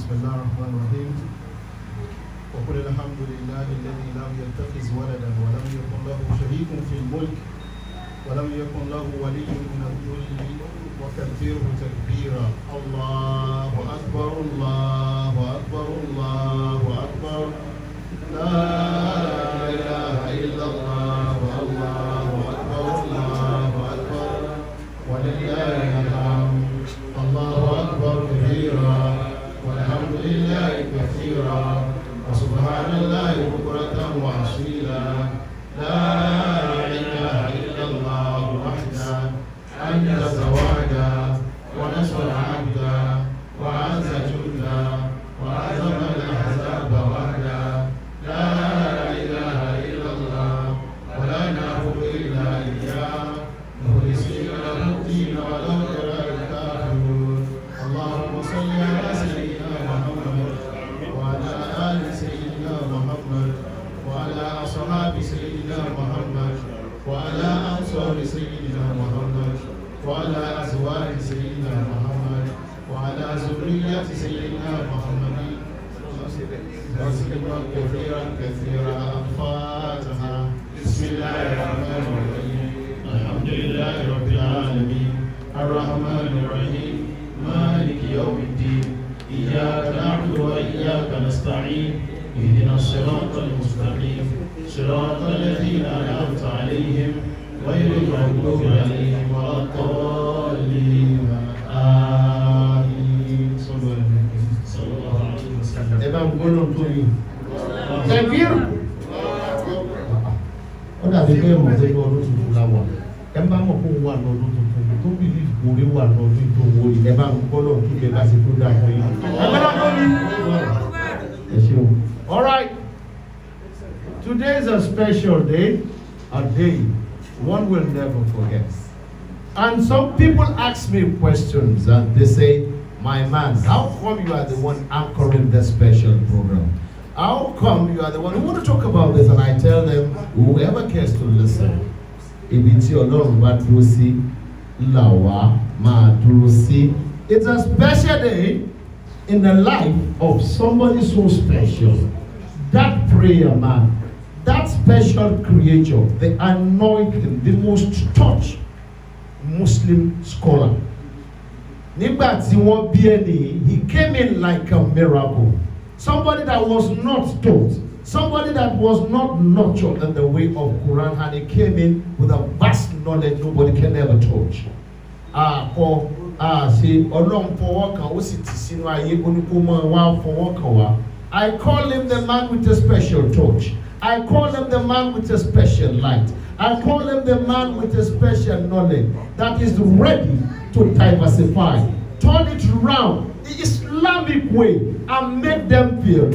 بسم الله الرحمن الرحيم وقل الحمد لله الذي لم يتخذ ولدا ولم يكن له شريك في الملك ولم يكن له ولي من الذل وكبره تكبيرا الله أكبر الله أكبر الله أكبر لا إله إلا الله والله أكبر الله أكبر ولله الحمد الله أكبر كبيرا والحمد لله كثيرا وسبحان الله بكرة وأصيلا لا إله إلا الله وحده أنجز وعدا ونصر عبدا وعز جندا وعزم الأحزاب وحدا لا إله إلا الله ولا نعبد إلا إياه مخلصين له الدين ولو كره الكافرون اللهم صل على سيدنا محمد وعلى آل سيدنا محمد وعلى أصحاب سيدنا محمد وعلى أنصار سيدنا محمد وعلى أزواج سيدنا محمد وعلى ذرية سيدنا محمد وسلم كثيرا كثيرا الفاتحة بسم الله الرحمن الرحيم الحمد لله رب العالمين الرحمن الرحيم مالك يوم الدين إياك نعبد وإياك نستعين اهدنا الصراط المستقيم صراط الذين أنعمت عليهم غير المغضوب عليهم ولا الضالين آمين صلى الله عليه وسلم. Ẹ bá ń gbọ́dọ̀ tó yìí. Tẹ̀gbìrì. Ó dàbí pé mọ̀ sí pé ọdún tuntun la wà. Ẹ bá mọ̀ kó wà lọ́dún tuntun tó bí ní ìwòrí wà lọ́dún tó wòrí. Ẹ bá ń gbọ́dọ̀ kí ẹ bá ṣe tó dà fún yìí. Ẹ gbọ́dọ̀ tó yìí. Ẹ ṣeun. All right. Today is a special day, a day one will never forget. And some people ask me questions and they say, my man, how come you are the one anchoring this special program? How come you are the one who want to talk about this? And I tell them, whoever cares to listen, it's a special day in the life of somebody so special. That prayer man, that special creature, the anointed, the most touched Muslim scholar. Nígbà tí wọ́n bí ẹni, he came in like a miracle. Somebody that was not taught, somebody that was not nurtured in the way of Quran, and he came in with a vast knowledge nobody can ever touch. Ṣe Ọlọ́run fọwọ́ kan ó sì tì sínú ayé oníkómọ wa fọwọ́ kan wá. I call him the man with a special touch. I call him the man with a special light. I call him the man with a special knowledge that is ready to diversify, turn it around the Islamic way and make them feel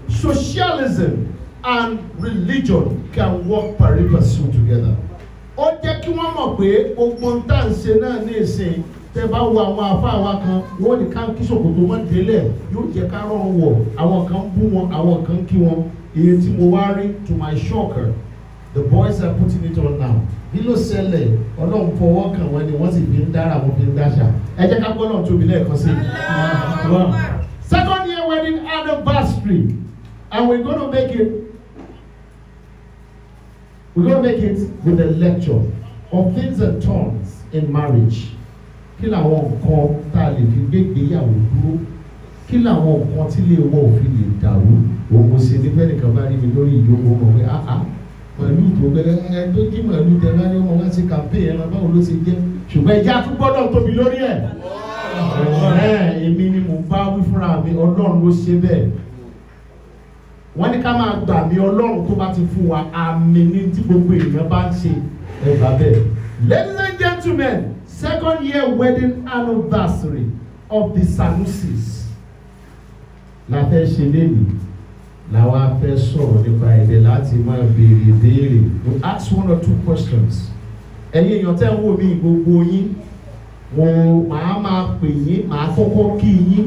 socialism and religion can work pari passu together. Ó jẹ́ kí wọ́n mọ̀ pé gbogbo ń tà ń ṣe náà ní ìsìn tẹ́ bá wo àwọn àfáà wa kan wọ́n ní ká kí ṣòkòtò mọ́ délẹ̀ yóò jẹ́ ká rọrùn wọ̀ àwọn kan bú wọn àwọn kan kí wọn. Èyí tí mo wá rí to my shocker, the boys are putting it on now. Bí ló ṣẹlẹ̀ Ọlọ́run fọwọ́ kàn wọ́n ni wọ́n sì fi ń dára wọ́n fi ń dáṣà. Ẹ jẹ́ ká gbọ́ náà tóbi lẹ́ẹ̀kan sí. Second year wedding anniversary, and we're going to make it with a lecture of things and turns in marriage. Kí làwọn nǹkan tá a lè fi gbé ìgbéyàwó dúró? Kí làwọn nǹkan tí lè wọ́ òfin lè dàrú? Òun ṣe ní fẹ́ẹ́ nìkan bá rí mi lórí ìjókòó mọ̀ pé màálù tó bẹ̀rẹ̀ ẹ tó jí màálù tẹ bá ní ọmọ wá sí campaign ẹran báwo ló ṣe jẹ́ ṣùgbọ́n ẹja tún gbọ́dọ̀ tóbi lórí ẹ̀. Èmi ni mo bá wí fúnra mi Ọlọ́run ló ṣe bẹ́ẹ̀. Wọ́n ní ká máa gbà mí Ọlọ́run tó bá ti fún wa àmì ní tí gbogbo èèyàn bá ń ṣe ẹ̀gbà bẹ́ẹ̀. Ladies and gentlemen, second year wedding anniversary of the Sanusis. La fẹ́ ṣe lénìí. Làwa fẹ́ sọ̀rọ̀ nípa èdè láti máa béèrè ìbéèrè. We ask one or two questions. Ẹ̀yin èèyàn tẹ́ ń wò mí gbogbo yín, wọn máa pè yín, màá kọ́kọ́ kí yín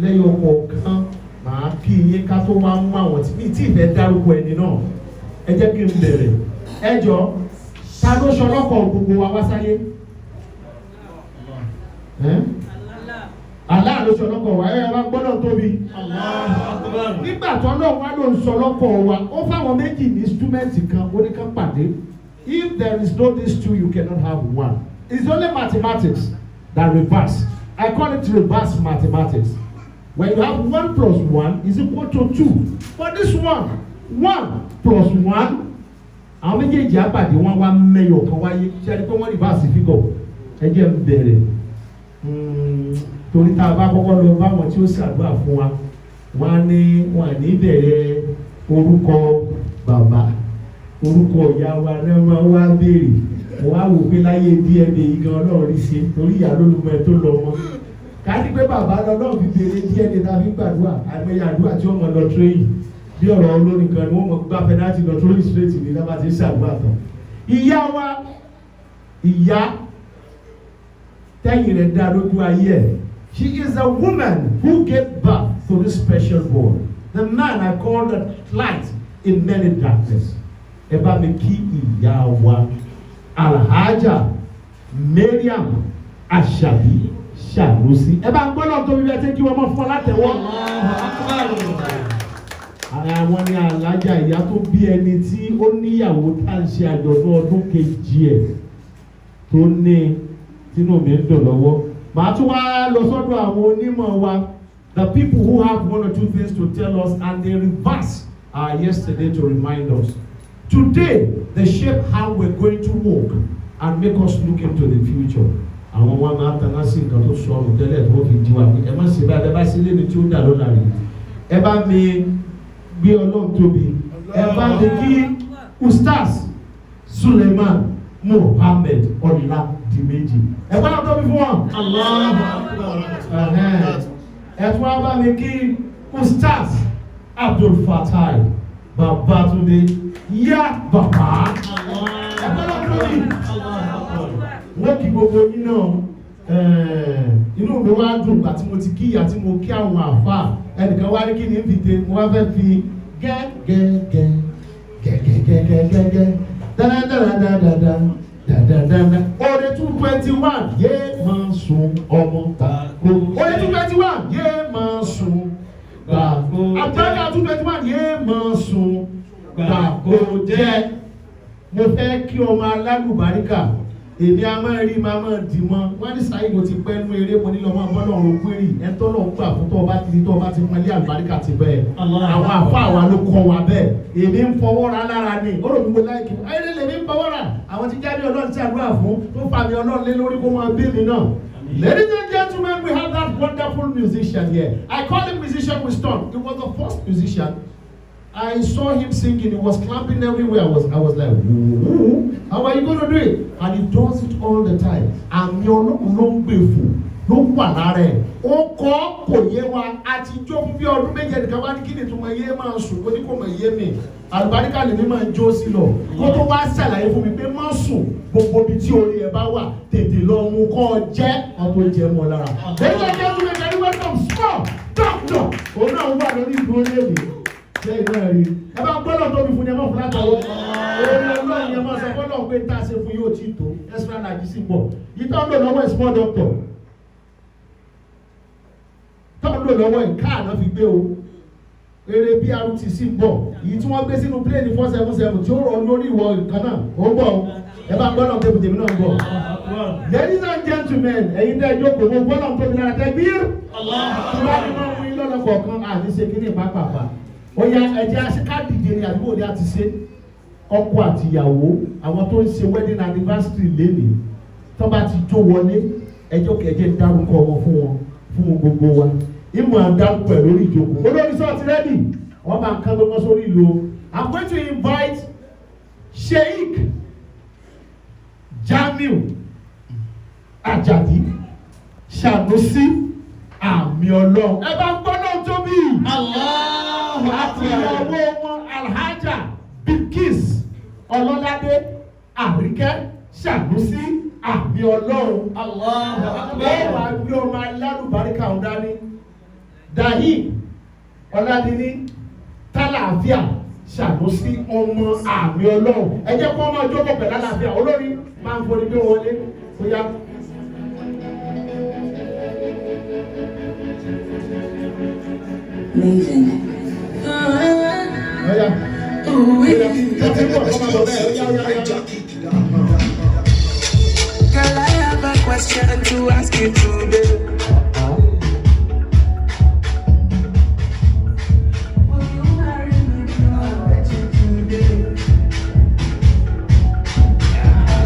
lẹ́yìn ọkọ̀ọ̀kan, màá kí yín ká tó wá mú àwọn tí ìfẹ́ dárúkọ ẹni náà. Ẹ jẹ́ kí n bẹ̀rẹ̀. Ẹ jọ, ta ló ṣọlọ́kọ̀ gbogbo wa wá sáyé? Allah ló sọ lọ́kọ̀ wa ẹ wá gbọ́dọ̀ tóbi. Nígbà tó náà wá ló ń sọ lọ́kọ̀ wa ó fáwọn méjì ní instrument kan ó ní kan pàdé. If there is no these two, you cannot have one. It's only mathematics that reverse. I call it reverse mathematics. When you have 1 plus 1 is equal to 2. But this one plus 1, àwọn méjèèjì àpàdé wọn wá mẹ́yọ̀ kan wáyé. Ṣé ẹni pé wọ́n reverse figure? Ẹ jẹ́ ń bẹ̀rẹ̀. Torí tá a bá kọ́kọ́ lọ bá wọn tí ó ṣàdúrà fún wa, wọ́n á ní wọn ní bẹ̀rẹ̀ orúkọ bàbá. Orúkọ ìyá wa náà máa wá béèrè. Mo wá wò pé láyé DNA yìí gan Ọlọ́run rí ṣe torí ìyá ló lùmọ̀ ẹ tó lọ mọ́. Ká ní pé bàbá lọ́lọ́run fi béèrè DNA tá a fi gbàdúrà àgbẹ̀yà àdúrà tí wọ́n mọ̀ lọ tréyìn. Bí ọ̀rọ̀ olórin kan ni wọ́n mọ̀ gbá pẹ́nátì lọ tréyìn straight ní lábàá ti ṣàdúrà tán. Ìyá wa ìyá tẹ́yìn rẹ̀ dá lójú ayé ẹ̀. She is a woman who gave birth to this special boy. The man I call the light in many darkness. Ẹ bá mi kí ìyá wa Alhaja Mariam Ashabi Sanusi. Ẹ bá ń gbọ́dọ̀ tó bí ẹ ti kí wọ́n mọ̀ fún ọ látẹ̀wọ́. Àwọn ni Alhaja ìyá tó bí ẹni tí ó níyàwó tá à ń ṣe àjọ̀dún ọdún kejì ẹ̀ tó ní tínú mi ń dùn lọ́wọ́. Màá tún wá lọ sọ́dọ̀ àwọn onímọ̀ wa, the people who have 1 or 2 things to tell us and they reverse our yesterday to remind us. Today, they shape how we're going to walk and make us look into the future. Àwọn wa máa tanná sí nǹkan tó sọ̀rọ̀ tẹ́lẹ̀ tó fi di wa pé ẹ má ṣe báyìí ẹ bá ṣe léni tí ó dà lọ́la rẹ̀. Ẹ bá mi gbé Ọlọ́run tóbi. Ẹ bá mi kí Ustaz Suleiman Mohammed Ọládìméjì. Ẹ bá Ọlọ́run tóbi fún wọn. Ẹ tún wá bá mi kí Ustaz Abdul Fatai Babatunde yá bàbá. Ẹ bá Ọlọ́run tóbi. Wọ́n kí gbogbo yín náà inú mi wá dùn gbà tí mo ti kí ìyá tí mo kí àwọn àfà ẹnìkan wá ní kí ni ń fi dé mo wá fẹ́ fi gẹ́gẹ́gẹ́ gẹ́gẹ́gẹ́gẹ́gẹ́ dáadáadáadáa dáadáa. Ode 221 yé máa sun ọmọ gbàgbó. Ode 221 yé máa sun gbàgbó. Àgbàdo 221 yé máa sun gbàgbó jẹ́. Mo fẹ́ kí ọmọ alálùbáríkà. Èmi a máa rí máa dì mọ́. Wọ́n ní sáyé mo ti pẹ́ nú eré mo ní lọ́mọ bọ́lọ̀ ọ̀rọ̀ query. Ẹ tọ́lọ̀ ń gbà fún tọ́ bá ti mọ́lé àlùbáríkà ti bẹ́ẹ̀. Àwọn àfáà wa ló kọ́ wa bẹ́ẹ̀. Èmi ń fọwọ́ ra lára ni. Ó rò mí mo láìkí. Ayé lè mi ń fọwọ́ ra. Àwọn tí jáde Ọlọ́run tí àdúrà fún tó fa mi Ọlọ́run lé lórí kó máa bí mi náà. Ladies and gentlemen, we have that wonderful musician here. I call him musician with stone. He was the first musician. I saw him singing. He was clapping everywhere. I was like, whoa, how are you going to do it? And he does it all the time. Àmì Ọlọ́run ló ń gbè fún ló wà lára ẹ̀. Ó kọ́ kò yé wa àtijọ́ fún bí ọdún méje nìkan wá ní kí ni tó máa yé máa sùn ó ní kò máa yé mi. Àlùbáríkà lèmi máa ń jó sí lọ. Kó tó wá ṣàlàyé fún mi pé má sùn gbogbo ibi tí orí ẹ bá wà tètè lọ mú kọ́ jẹ́ ọ̀tọ̀ jẹ́ mọ́ lára. Ladies and gentlemen, very welcome small doctor. Òun náà wà lórí ìdúró lẹ́yìn. Ṣé ìgbà rí? Ẹ bá gbọ́dọ̀ tóbi fún ni ẹ máa fún látọwọ́. Orí Ọlọ́run yẹn máa sọ fọ́lọ́ pé tá a ṣe fún yóò tí tó. Extra large sí pọ̀. Ìtọ́ ń lò lọ́wọ́ small doctor. Tọ́ ń lò lọ́wọ́ ìka àná fi gbé o. Eré BRT sí ń bọ̀. Èyí tí wọ́n gbé sínú plane 477 tí ó rọ̀ lórí ìwọ ìkan náà. Ó ń bọ̀ o. Ẹ bá gbọ́dọ̀ tóbi tèmi náà ń bọ̀. Ladies and gentlemen, ẹ̀yin tẹ́ ẹjọ́ kò mọ gbọ́dọ̀ tóbi náà tẹ́gbìr. Ìwà ni wọ́n mú ilé ọlọ́kọ̀ọ̀kan àti ṣe kíní ìpápàpà. Ó yá ẹjẹ́ aṣíkádìde ni àdúgbò ní àti ṣe ọkọ àti ìyàwó àwọn tó ń ṣe wedding anniversary lénìí tó bá ti jó wọlé ẹjọ́ kẹjẹ dárúkọ wọn fún gbogbo wa ìmọ̀ àdárúkọ ẹ̀ lórí ìjókòó olórí sọ́ọ̀tì rẹ́dì wọ́n máa kán gbogbo sórí ìlú. I'm going to invite Sheikh Jamiu Ajadi Sanusi àmì Ọlọ́run ẹ bá gbọ́dọ̀ tóbi. Àti ìyàwó wọn Alhaja Bilkis Ọlọ́ládé Àríkẹ́ Sanusi àmì Ọlọ́run. Wọ́n wá gbé ọmọ alálùbáríkà ọ̀dání Dahim Ọládìní Tálàáfíà Sanusi ọmọ àmì Ọlọ́run. Ẹ jẹ́ kó ọmọ ọjọ́ pẹ̀lú àlàáfíà olórí máa ń forí gbé wọlé bóyá. Maven. Girl, I have a question to ask you today. Will you marry me if I bet you today?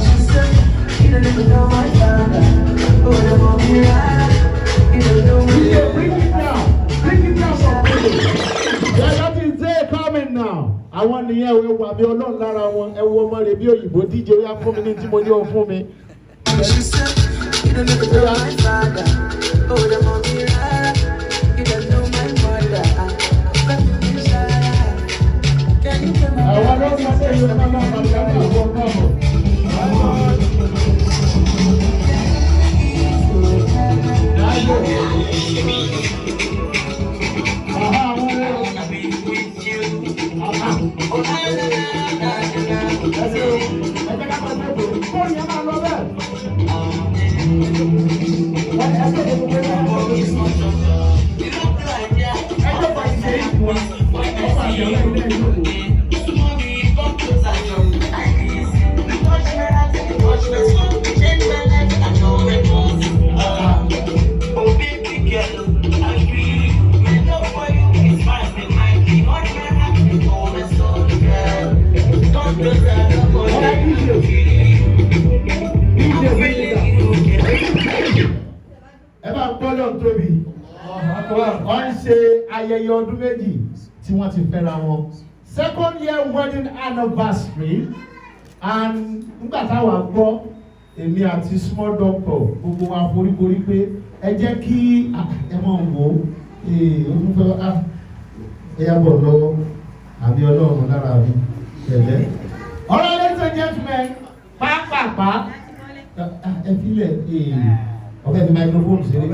She said, you don't even know my father. Oh, the mommy right. You don't know me. Yeah, bring it down. Bring it down for me. Yeah, that is there coming now. I want to hear what we are not allowed. I want my review. You DJ, we are coming into money for me. She said, you don't even know my father. Oh, the mommy right. You don't know my mother. Can you tell me? I want to say you remember my father. Ayẹyẹ ọdún méjì tí wọ́n ti fẹ́ra wọn. Second year wedding anniversary, and nígbà táwa gbọ́ èmi àti small doctor gbogbo wa foríkorí pé ẹ jẹ́ kí ẹ mọ̀ wò ó fẹ́ ẹ yà bọ̀ lọ́wọ́ àbí ọlọ́run lára mi tẹ̀lé. All right, ladies and gentlemen, pàápàá ẹ filẹ̀ ọ̀fẹ́ fi microphone ṣeré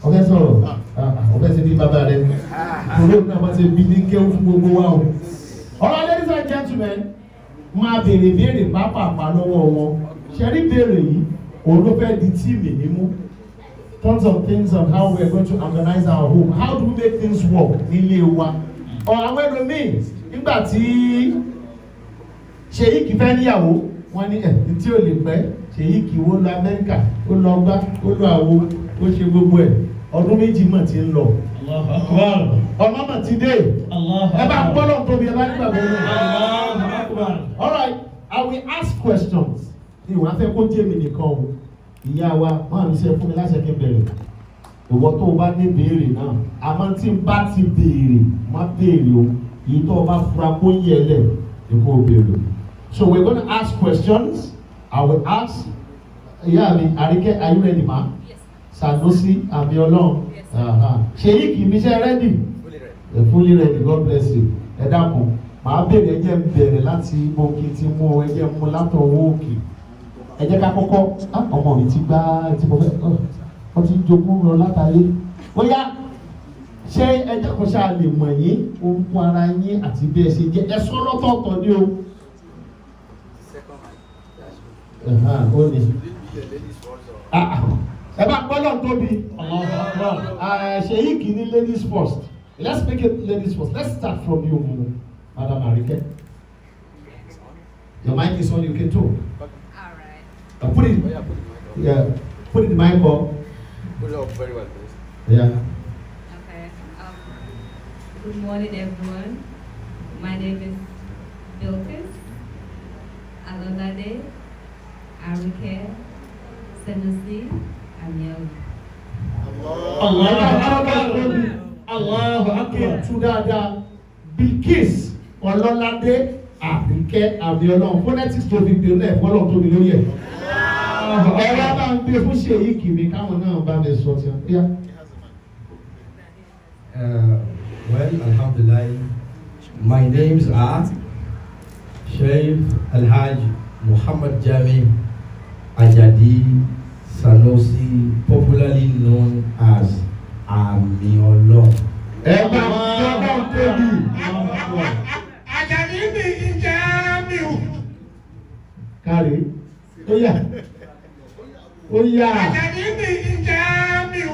ọ̀fẹ́ sọ̀rọ̀ ọ̀fẹ́ sí bí bàbá rẹ̀ kúrò náà wọ́n ti bí ní kéwù fún gbogbo wa o. All right, ladies and gentlemen, máa béèrè pàápàá lọ́wọ́ wọn. Ṣẹ́rí béèrè yìí òun ló fẹ́ di tíìmì nímú. Tons of things on how we are going to organize our home. How do we make things work nílé wa? Àwọn ẹlòmíì nígbà tí Ṣèyíkì fẹ́ níyàwó wọ́n ní tí ò lè pẹ́ Ṣèyíkì ó lọ Amẹ́ríkà ó lọ gbá ó lọ àwo ó ṣe gbogbo ẹ̀ ọdún méjì mọ̀ tí ń lọ. Ọmọ mọ̀ ti dé. Ẹ bá gbọ́dọ̀ tóbi ẹ bá nígbà bẹ́ẹ̀. All right, I will ask questions. Ìwọ̀n afẹ́ kó jẹ́ mi nìkan o. Ìyá wa máa ń ṣe fún mi láṣẹ kí n bẹ̀rẹ̀. Ìwọ tó o bá ní béèrè náà, àmọ́ tí n bá ti béèrè, má béèrè o. Èyí tó o bá fura kó yẹ lẹ̀, èkó o béèrè. So we're going to ask questions. I will ask. Ìyá mi, Àríkẹ́, are you ready, ma? Yes. Sanusi, Abiolong. Yes. Ṣèyíkì mi ṣe ready? Fully ready. God bless you. Ẹ dákun, màá béèrè ẹ jẹ́ n bẹ̀rẹ̀ láti ibo kí n ti mú ẹ jẹ́ mú látọwọ́ òkè. Ẹ jẹ́ ká kọ́kọ́ ọmọ mi ti gbá tí mo fẹ́ wọ́n ti jogún lọ látàlé. Bóyá ṣé ẹ jẹ́ kó ṣáà lè mọ̀ yín orúkọ ara yín àti bí ẹ ṣe jẹ́ ẹ sọ lọ́tọ̀ọ̀tọ̀ ní o. Ó ní. Ẹ bá gbọ́dọ̀ tóbi. Ṣèyíkì ní ladies first. Let's make it ladies first. Let's start from you, Madam Àríkẹ́. Your mic is on, you can talk. All right. Put it, yeah, put it in the mic up. Put it up very well, please. Yeah. Okay. Good morning, everyone. My name is Bilkis Alolade Àríkẹ́ Sanusi Amiel. Allahu Akbar. Tudada Bilkis Ọlọ́ládé Àríkẹ́ Abíọ́lá. Phonetics tó fi gbèrú ẹ̀ fọ́lọ́ tó mi lórí ẹ̀. Ẹ̀rọ bá ń gbé fún Ṣèyíkì mi káwọn náà bá mi sọ ti ọ́. Well, alhamdulillah, my names are Sheikh Alhaj Muhammad Jami Ajadi Sanusi, popularly known as Amiolo. Ajadi ni Jamiu. Kárí. Ó yá. Ajadi ni Jamiu.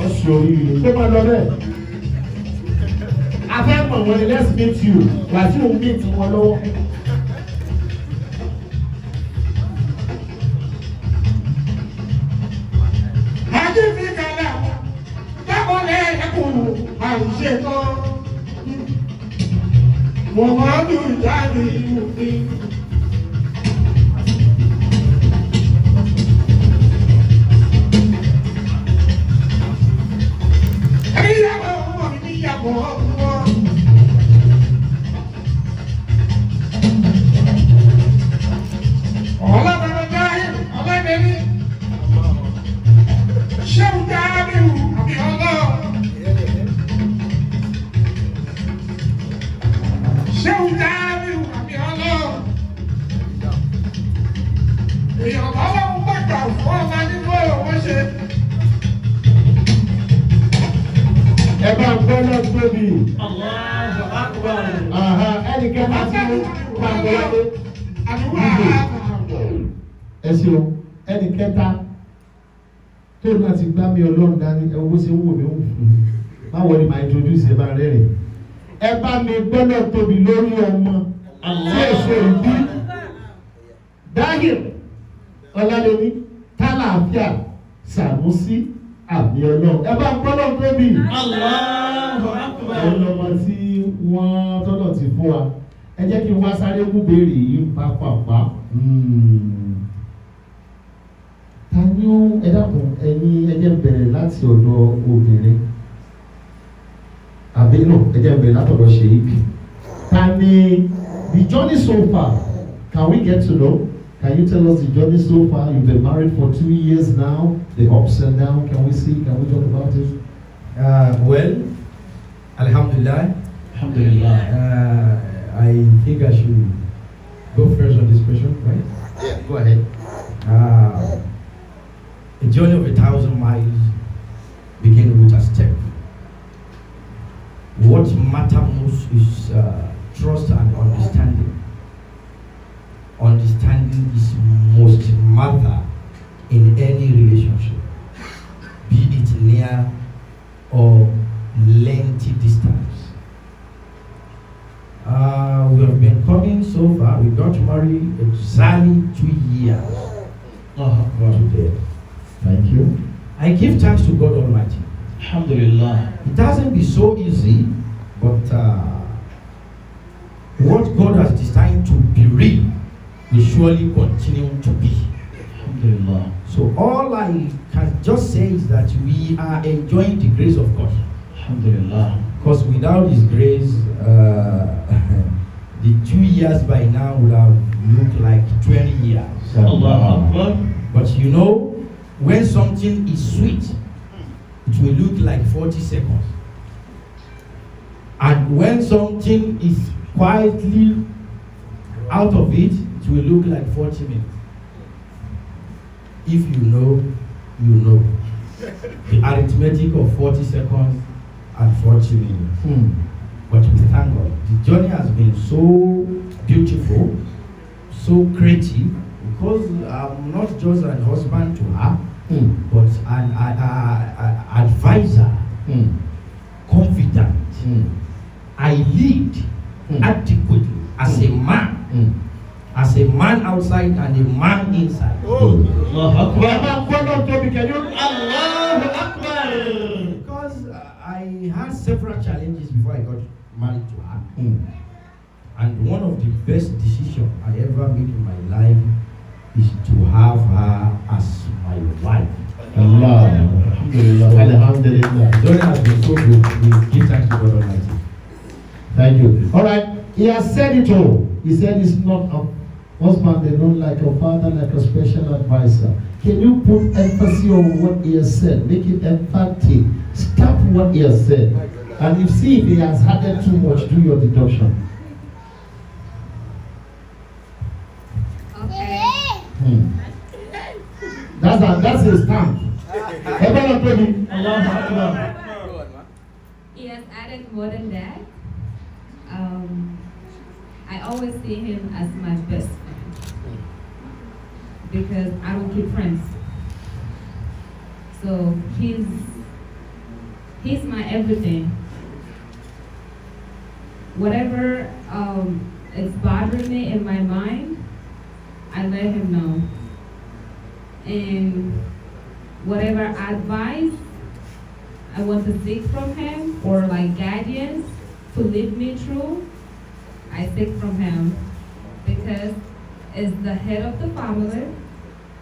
Ọ̀ṣọ́ oríire tó máa lọ bẹ́ẹ̀. A fẹ́ mọ̀ wọ́n ni let's meet you. Wàásù ń meet wọn lọ́wọ́. Muhammadu jáde ìmùfín. Ẹ̀yàwó ọmọ mi níyàwó ọmọ. Ọlọ́dọ̀dọ̀ jáde ọlọ́dẹ̀ni. Ṣéun jáde àbí ọlọ́. Ṣéun jáde àbí ọlọ́. Èèyàn bá wà ń gbàgbà fún ọba nínú òwò ṣe. Ẹ bá ń gbọ́ náà tóbi. Allahu Akbar. Ẹnìkan máa ti mú pàgọ́ládé. Àdúrà Ẹ ṣeun, ẹnì kẹta tó náà ti gbá mi ọlọ́run dání ẹ wo bó ṣe ń wò mí wò. Báwo ni màá introduce ẹ bá rẹ́rìn? Ẹ bá mi gbọ́ náà tóbi lórí ọmọ tí èso ìbí. Dáhìr Ọlálẹ́ní Tálàáfíà Sànúsí àmì ọlọ́run. Ẹ bá ń gbọ́ náà tóbi. Allahu Akbar. Ọlọ́mọ tí wọ́n tọ́lọ̀ ti fún wa. Ẹ jẹ́ kí n wá sáré mú béèrè yìí pápápá. Ta ni ó ẹ dákun ẹ̀yin ẹ jẹ́ bẹ̀rẹ̀ láti ọ̀dọ̀ obìnrin àbí no ẹ jẹ́ bẹ̀rẹ̀ látọ̀dọ̀ Sheik. Ta ni the journey so far, can we get to know? Can you tell us the journey so far? You've been married for 2 years now, the ups and downs, can we see, can we talk about it? Well, Alhamdulillah. Alhamdulillah. I think I should go first on this question, right? Yeah, go ahead. A journey of 1,000 miles begins with a step. What matters most is trust and understanding. Understanding is most matter in any relationship, be it near or lengthy distance. We have been coming so far. We got married exactly 2 years today. Thank you. I give thanks to God Almighty. Alhamdulillah. It hasn't been so easy, but what God has designed to be real will surely continue to be. Alhamdulillah. So all I can just say is that we are enjoying the grace of God. Alhamdulillah. Because without His grace, the 2 years by now would have looked like 20 years. Allahu Akbar. But you know, when something is sweet, it will look like 40 seconds. And when something is quietly out of it, it will look like 40 minutes. If you know, you know. The arithmetic of 40 seconds and 40 minutes. But we thank God. The journey has been so beautiful, so creative, because I'm not just an husband to her, but an advisor, confidant. I lead adequately as a man. As a man outside and a man inside. Allahu Akbar. Because I had several challenges before I got married to her. And one of the best decisions I ever made in my life is to have her as my wife. Allah. Alhamdulillah. Alhamdulillah. The journey has been so good. We give thanks to God Almighty. Thank you. All right. He has said it all. He said it's not a husband, they don't like a father, like a special advisor. Can you put emphasis on what he has said? Make it emphatic. Stop what he has said. And if see if he has added too much, do your deduction. Okay. That's his stamp. Everyone Allahu Akbar. He has added more than that. I always see him as my best friend. because I don't keep friends. So he's my everything. Whatever is bothering me in my mind, I let him know. And whatever advice I want to seek from him, or like guidance to lead me through, I seek from him, because it's the head of the family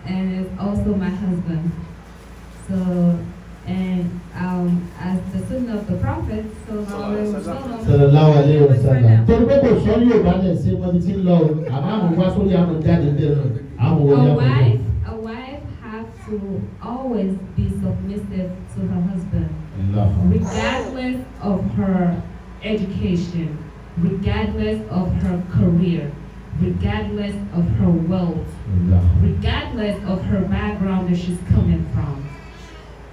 and it's also my husband. So, and as the son of the prophet, Sallallahu alaihi wasallam. Torí pé kò sọ ní Yorùbá náà ṣe mọ́ ti ń lọ o, àmọ́ àwọn wá sórí àwọn jáde ń bẹ̀rẹ̀ àwọn wọlé àwọn. a wife has to always be submissive to her husband, regardless of her education, regardless of her career, regardless of her wealth, regardless of her background that she's coming from.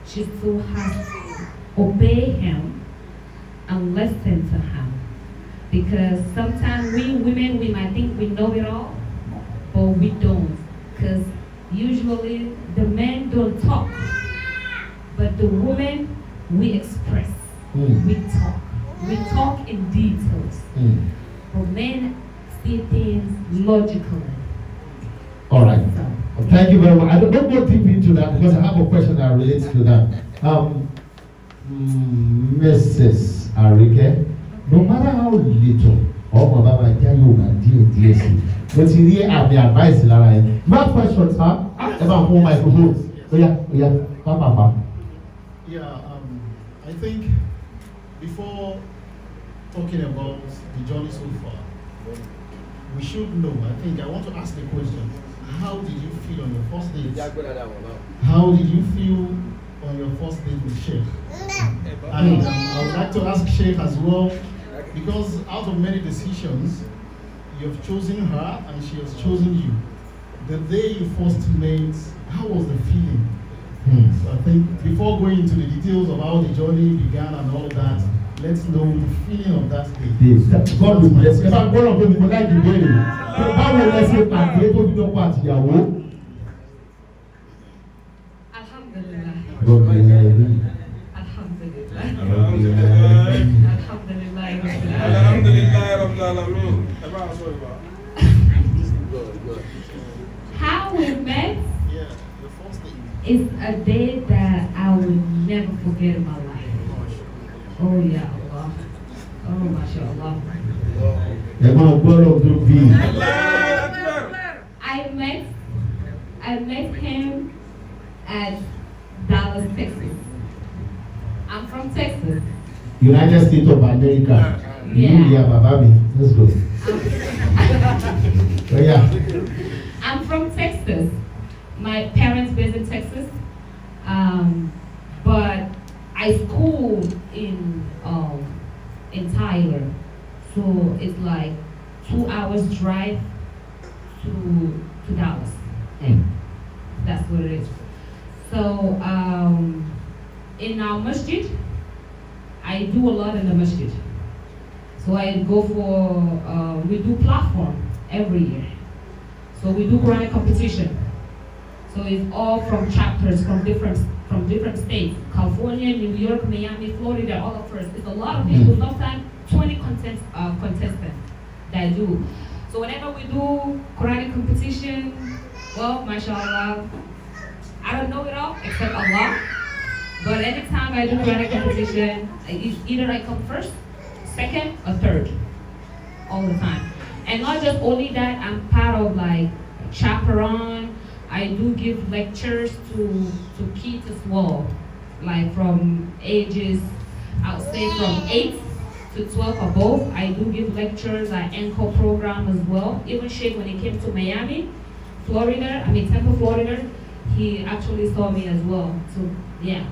She still has to obey him and listen to him. Because sometimes we women, we might think we know it all, but we don't. Because usually the men don't talk, but the women, we express, we talk. We talk in details. But men see things logically. All right. Thank you very much. I don't go deep into that because I have a question that relates to that. Mrs. Arike, no matter how little, or Baba Jayo and but in here I be advice Lara. My question, sir, about home microphone. Yeah, Papa. Yeah, I think before talking about the journey so far, we should know. I want to ask the question. How did you feel on your first date? How did you feel on your first date with Sheikh? And I would like to ask Sheikh as well, because out of many decisions, you have chosen her and she has chosen you. The day you first met, how was the feeling? So I think before going into the details of how the journey began and all of that, let's know the feeling of that day. God will bless you. If I'm going to be like the baby, how will I say that they don't know what you are? Alhamdulillah. Alhamdulillah. How we met Yeah, the first day. is a day that I will never forget in my life. Oh yeah, Allah. Oh mashallah. I met him at Dallas, Texas. I'm from Texas. United States of America. Yeah. Bababi. Let's go. I'm from Texas. My parents based in Texas, but I schooled in Tyler, so it's like 2 hours drive to Dallas. That's what it is. So in our masjid, I do a lot in the masjid. So I go for we do platform every year. So we do Quranic competition. So it's all from chapters from different states: California, New York, Miami, Florida, all of us. It's a lot of people. Sometimes 20 contestants that I do. So whenever we do Quranic competition, well, mashallah, I don't know it all except Allah. But anytime I do Quranic competition, either I come first, second, or third, all the time. And not just only that, I'm part of like chaperone. I do give lectures to kids as well, like from ages, I would say from 8 to 12 above. I do give lectures, I anchor program as well. Even Sheikh, when he came to Miami, Tampa, Florida, he actually saw me as well. So yeah.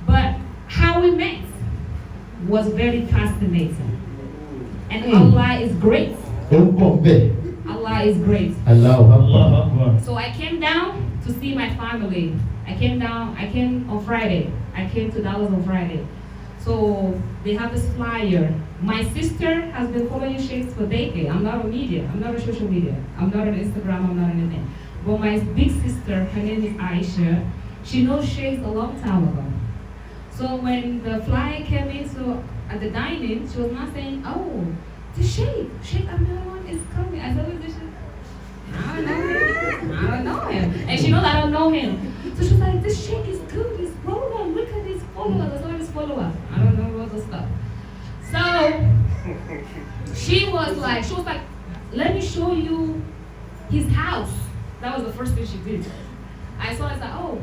But how we met was very fascinating. And Allah is great. Allah is great. Allah. So I came down to see my family. I came on Friday. I came to Dallas on Friday. So they have this flyer. My sister has been following Sheikhs for decades. I'm not on media. I'm not on social media. I'm not on Instagram. I'm not on anything. But my big sister, her name is Aisha, she knows Sheikh a long time ago. So when the flyer came in, so at the dining, she was not saying, oh, the Sheikh Amir is coming. I said, who's the Sheikh? I don't know him. I don't know him. And she knows I don't know him. So she's like, this Sheikh is good. He's rolling. Look at his followers. Look at his followers. I don't know all the stuff. So she was like, let me show you his house. That was the first thing she did. I saw it, I said, oh,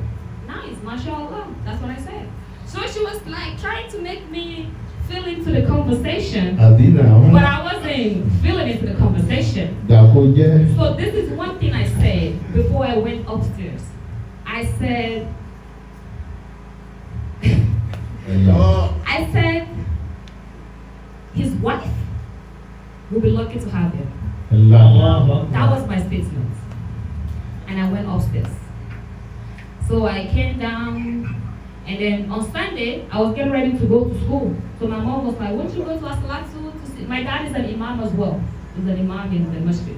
nice, mashallah. That's what I said. So she was like trying to make me feel into the conversation, but I wasn't feeling into the conversation. So this is one thing I said before I went upstairs. I said, his wife will be lucky to have him. That was my statement. And I went upstairs. So I came down, and then on Sunday, I was getting ready to go to school. So my mom was like, won't you go to Asalatu to see? My dad is an imam as well. He's an imam in the masjid.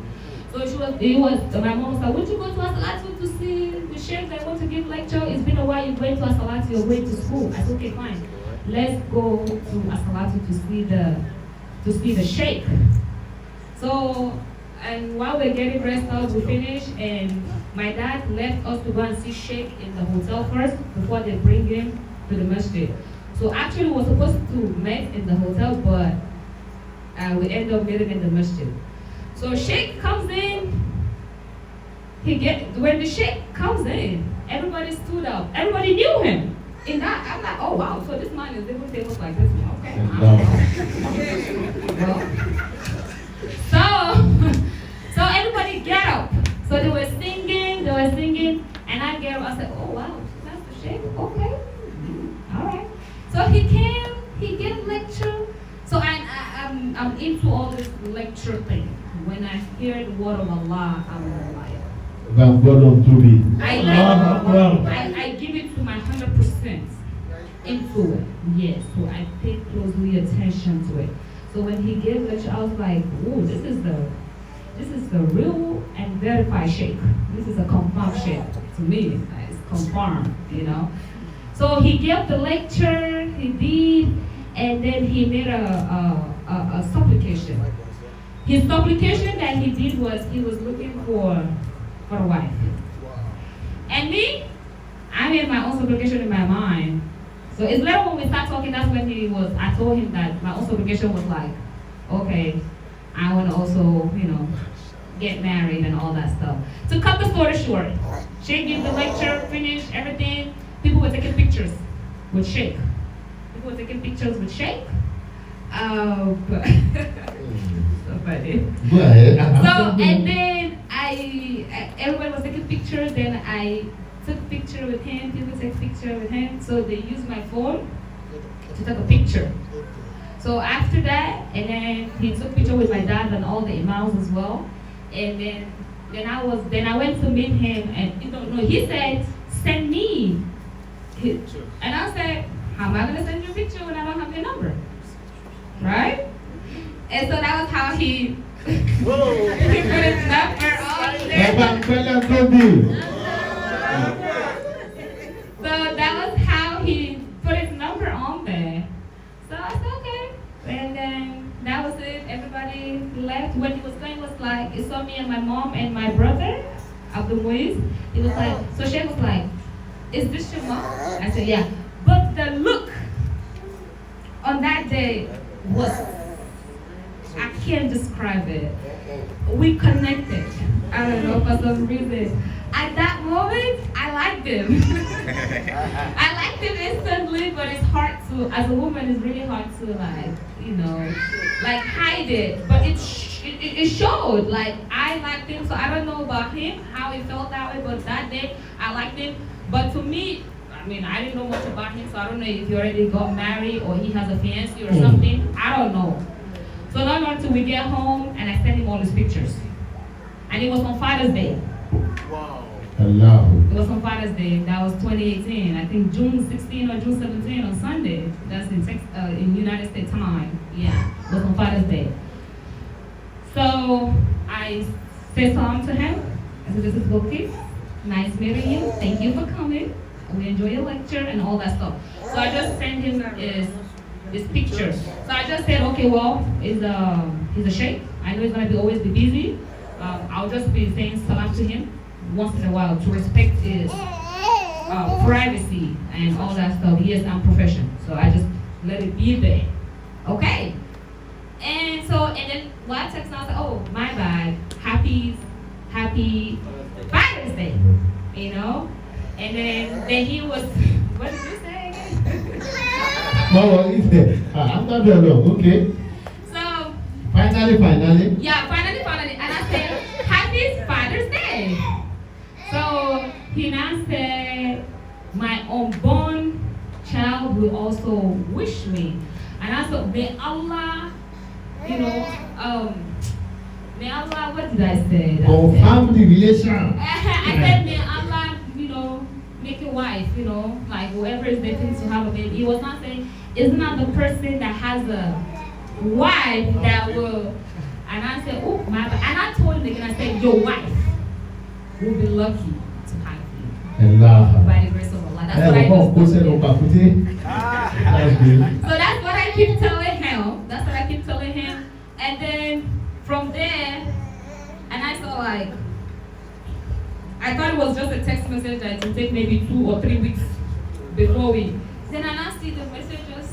So my mom was like, won't you go to Asalatu to see the sheikh that want to give lecture? It's been a while, you're going to Asalatu, you're going to school. I said, okay, fine. Let's go to Asalatu to see the sheikh. So, and while we're getting dressed up, we finished, and my dad left us to go and see Sheikh in the hotel first before they bring him to the masjid. So actually we were supposed to meet in the hotel, but we ended up meeting in the masjid. So Sheikh comes in, when the Sheikh comes in, everybody stood up. Everybody knew him. In that, I'm like, oh wow, so this man is able to look like this. Okay. So everybody get up. So they were singing, and I get up. I said, oh wow, that's the Sheikh. Okay, all right. So he came, he gave lecture. So I'm into all this lecture thing. When I hear the word of Allah, I'm a liar. I give it to my 100% into it. Yes, so I pay closely attention to it. So when he gave lecture, I was like, "Oh, this is the real and verified Sheikh. This is a confirmed Sheikh to me. It's confirmed, you know." So he gave the lecture, he did, and then he made a supplication. His supplication that he did was he was looking for a wife. And me, I made my own supplication in my mind. So it's later when we start talking, that's when I told him that my own supplication was like, okay, I want to also, get married and all that stuff. To cut the story short, Sheikh gave the lecture, finished everything. People were taking pictures with Sheikh. So funny. Go ahead. And then everybody was taking pictures, then I took a picture with him, people take a picture with him, so they used my phone to take a picture. So after that, and then he took a picture with my dad and all the imams as well, and then I went to meet him, and he said, send me. And I said, how am I going to send you a picture when I don't have your number? Right? And so that was how he put his number on there. So that was how he put his number on there. So I said, okay. And then that was it. Everybody left. When he was going, it was like, it saw me and my mom and my brother, Abdul Muiz. He was like, so Sheikh was like, is this your mom? I said, yeah. But the look on that day was, I can't describe it. We connected. I don't know, for some reason. At that moment, I liked him. I liked him instantly, but it's hard to, as a woman, it's really hard to hide it. But it showed, I liked him, so I don't know about him, how he felt that way, but that day, I liked him. But to me, I didn't know much about him, so I don't know if he already got married or he has a fiancé or something. I don't know. So not until we get home, and I sent him all his pictures. And it was on Father's Day. Wow. Allah. It was on Father's Day. That was 2018. I think June 16 or June 17 on Sunday. That's in United States time. Yeah, it was on Father's Day. So I said salam to him. I said, this is Goki. Nice meeting you. Thank you for coming. We enjoy your lecture and all that stuff. So I just sent him his picture. So I just said, okay, well, he's a sheikh. I know he's gonna always be busy. I'll just be saying salam to him once in a while to respect his privacy and all that stuff. Yes, I'm professional, so I just let it be there. Okay. And then I text and I said, oh, my bad. Happy Father's Day. You know? And then he was, what did you say again? I'm not there alone, okay. So Finally. yeah, finally. And I said, Happy Father's Day. So he now said, my unborn child will also wish me. And I said, may Allah, what did I say? Confirm the relation. I said, may Allah, make a wife, like whoever is dating to have a baby. He was not saying, it's not the person that has a wife that will. And I said, oh, my bad. And I told him again, I said, your wife will be lucky to have you. Allah. By the grace of Allah. That's what I just told him. So that's what I keep telling him. And then from there, and I saw I thought it was just a text message that it would take maybe 2 or 3 weeks before we. Then I now see the messages,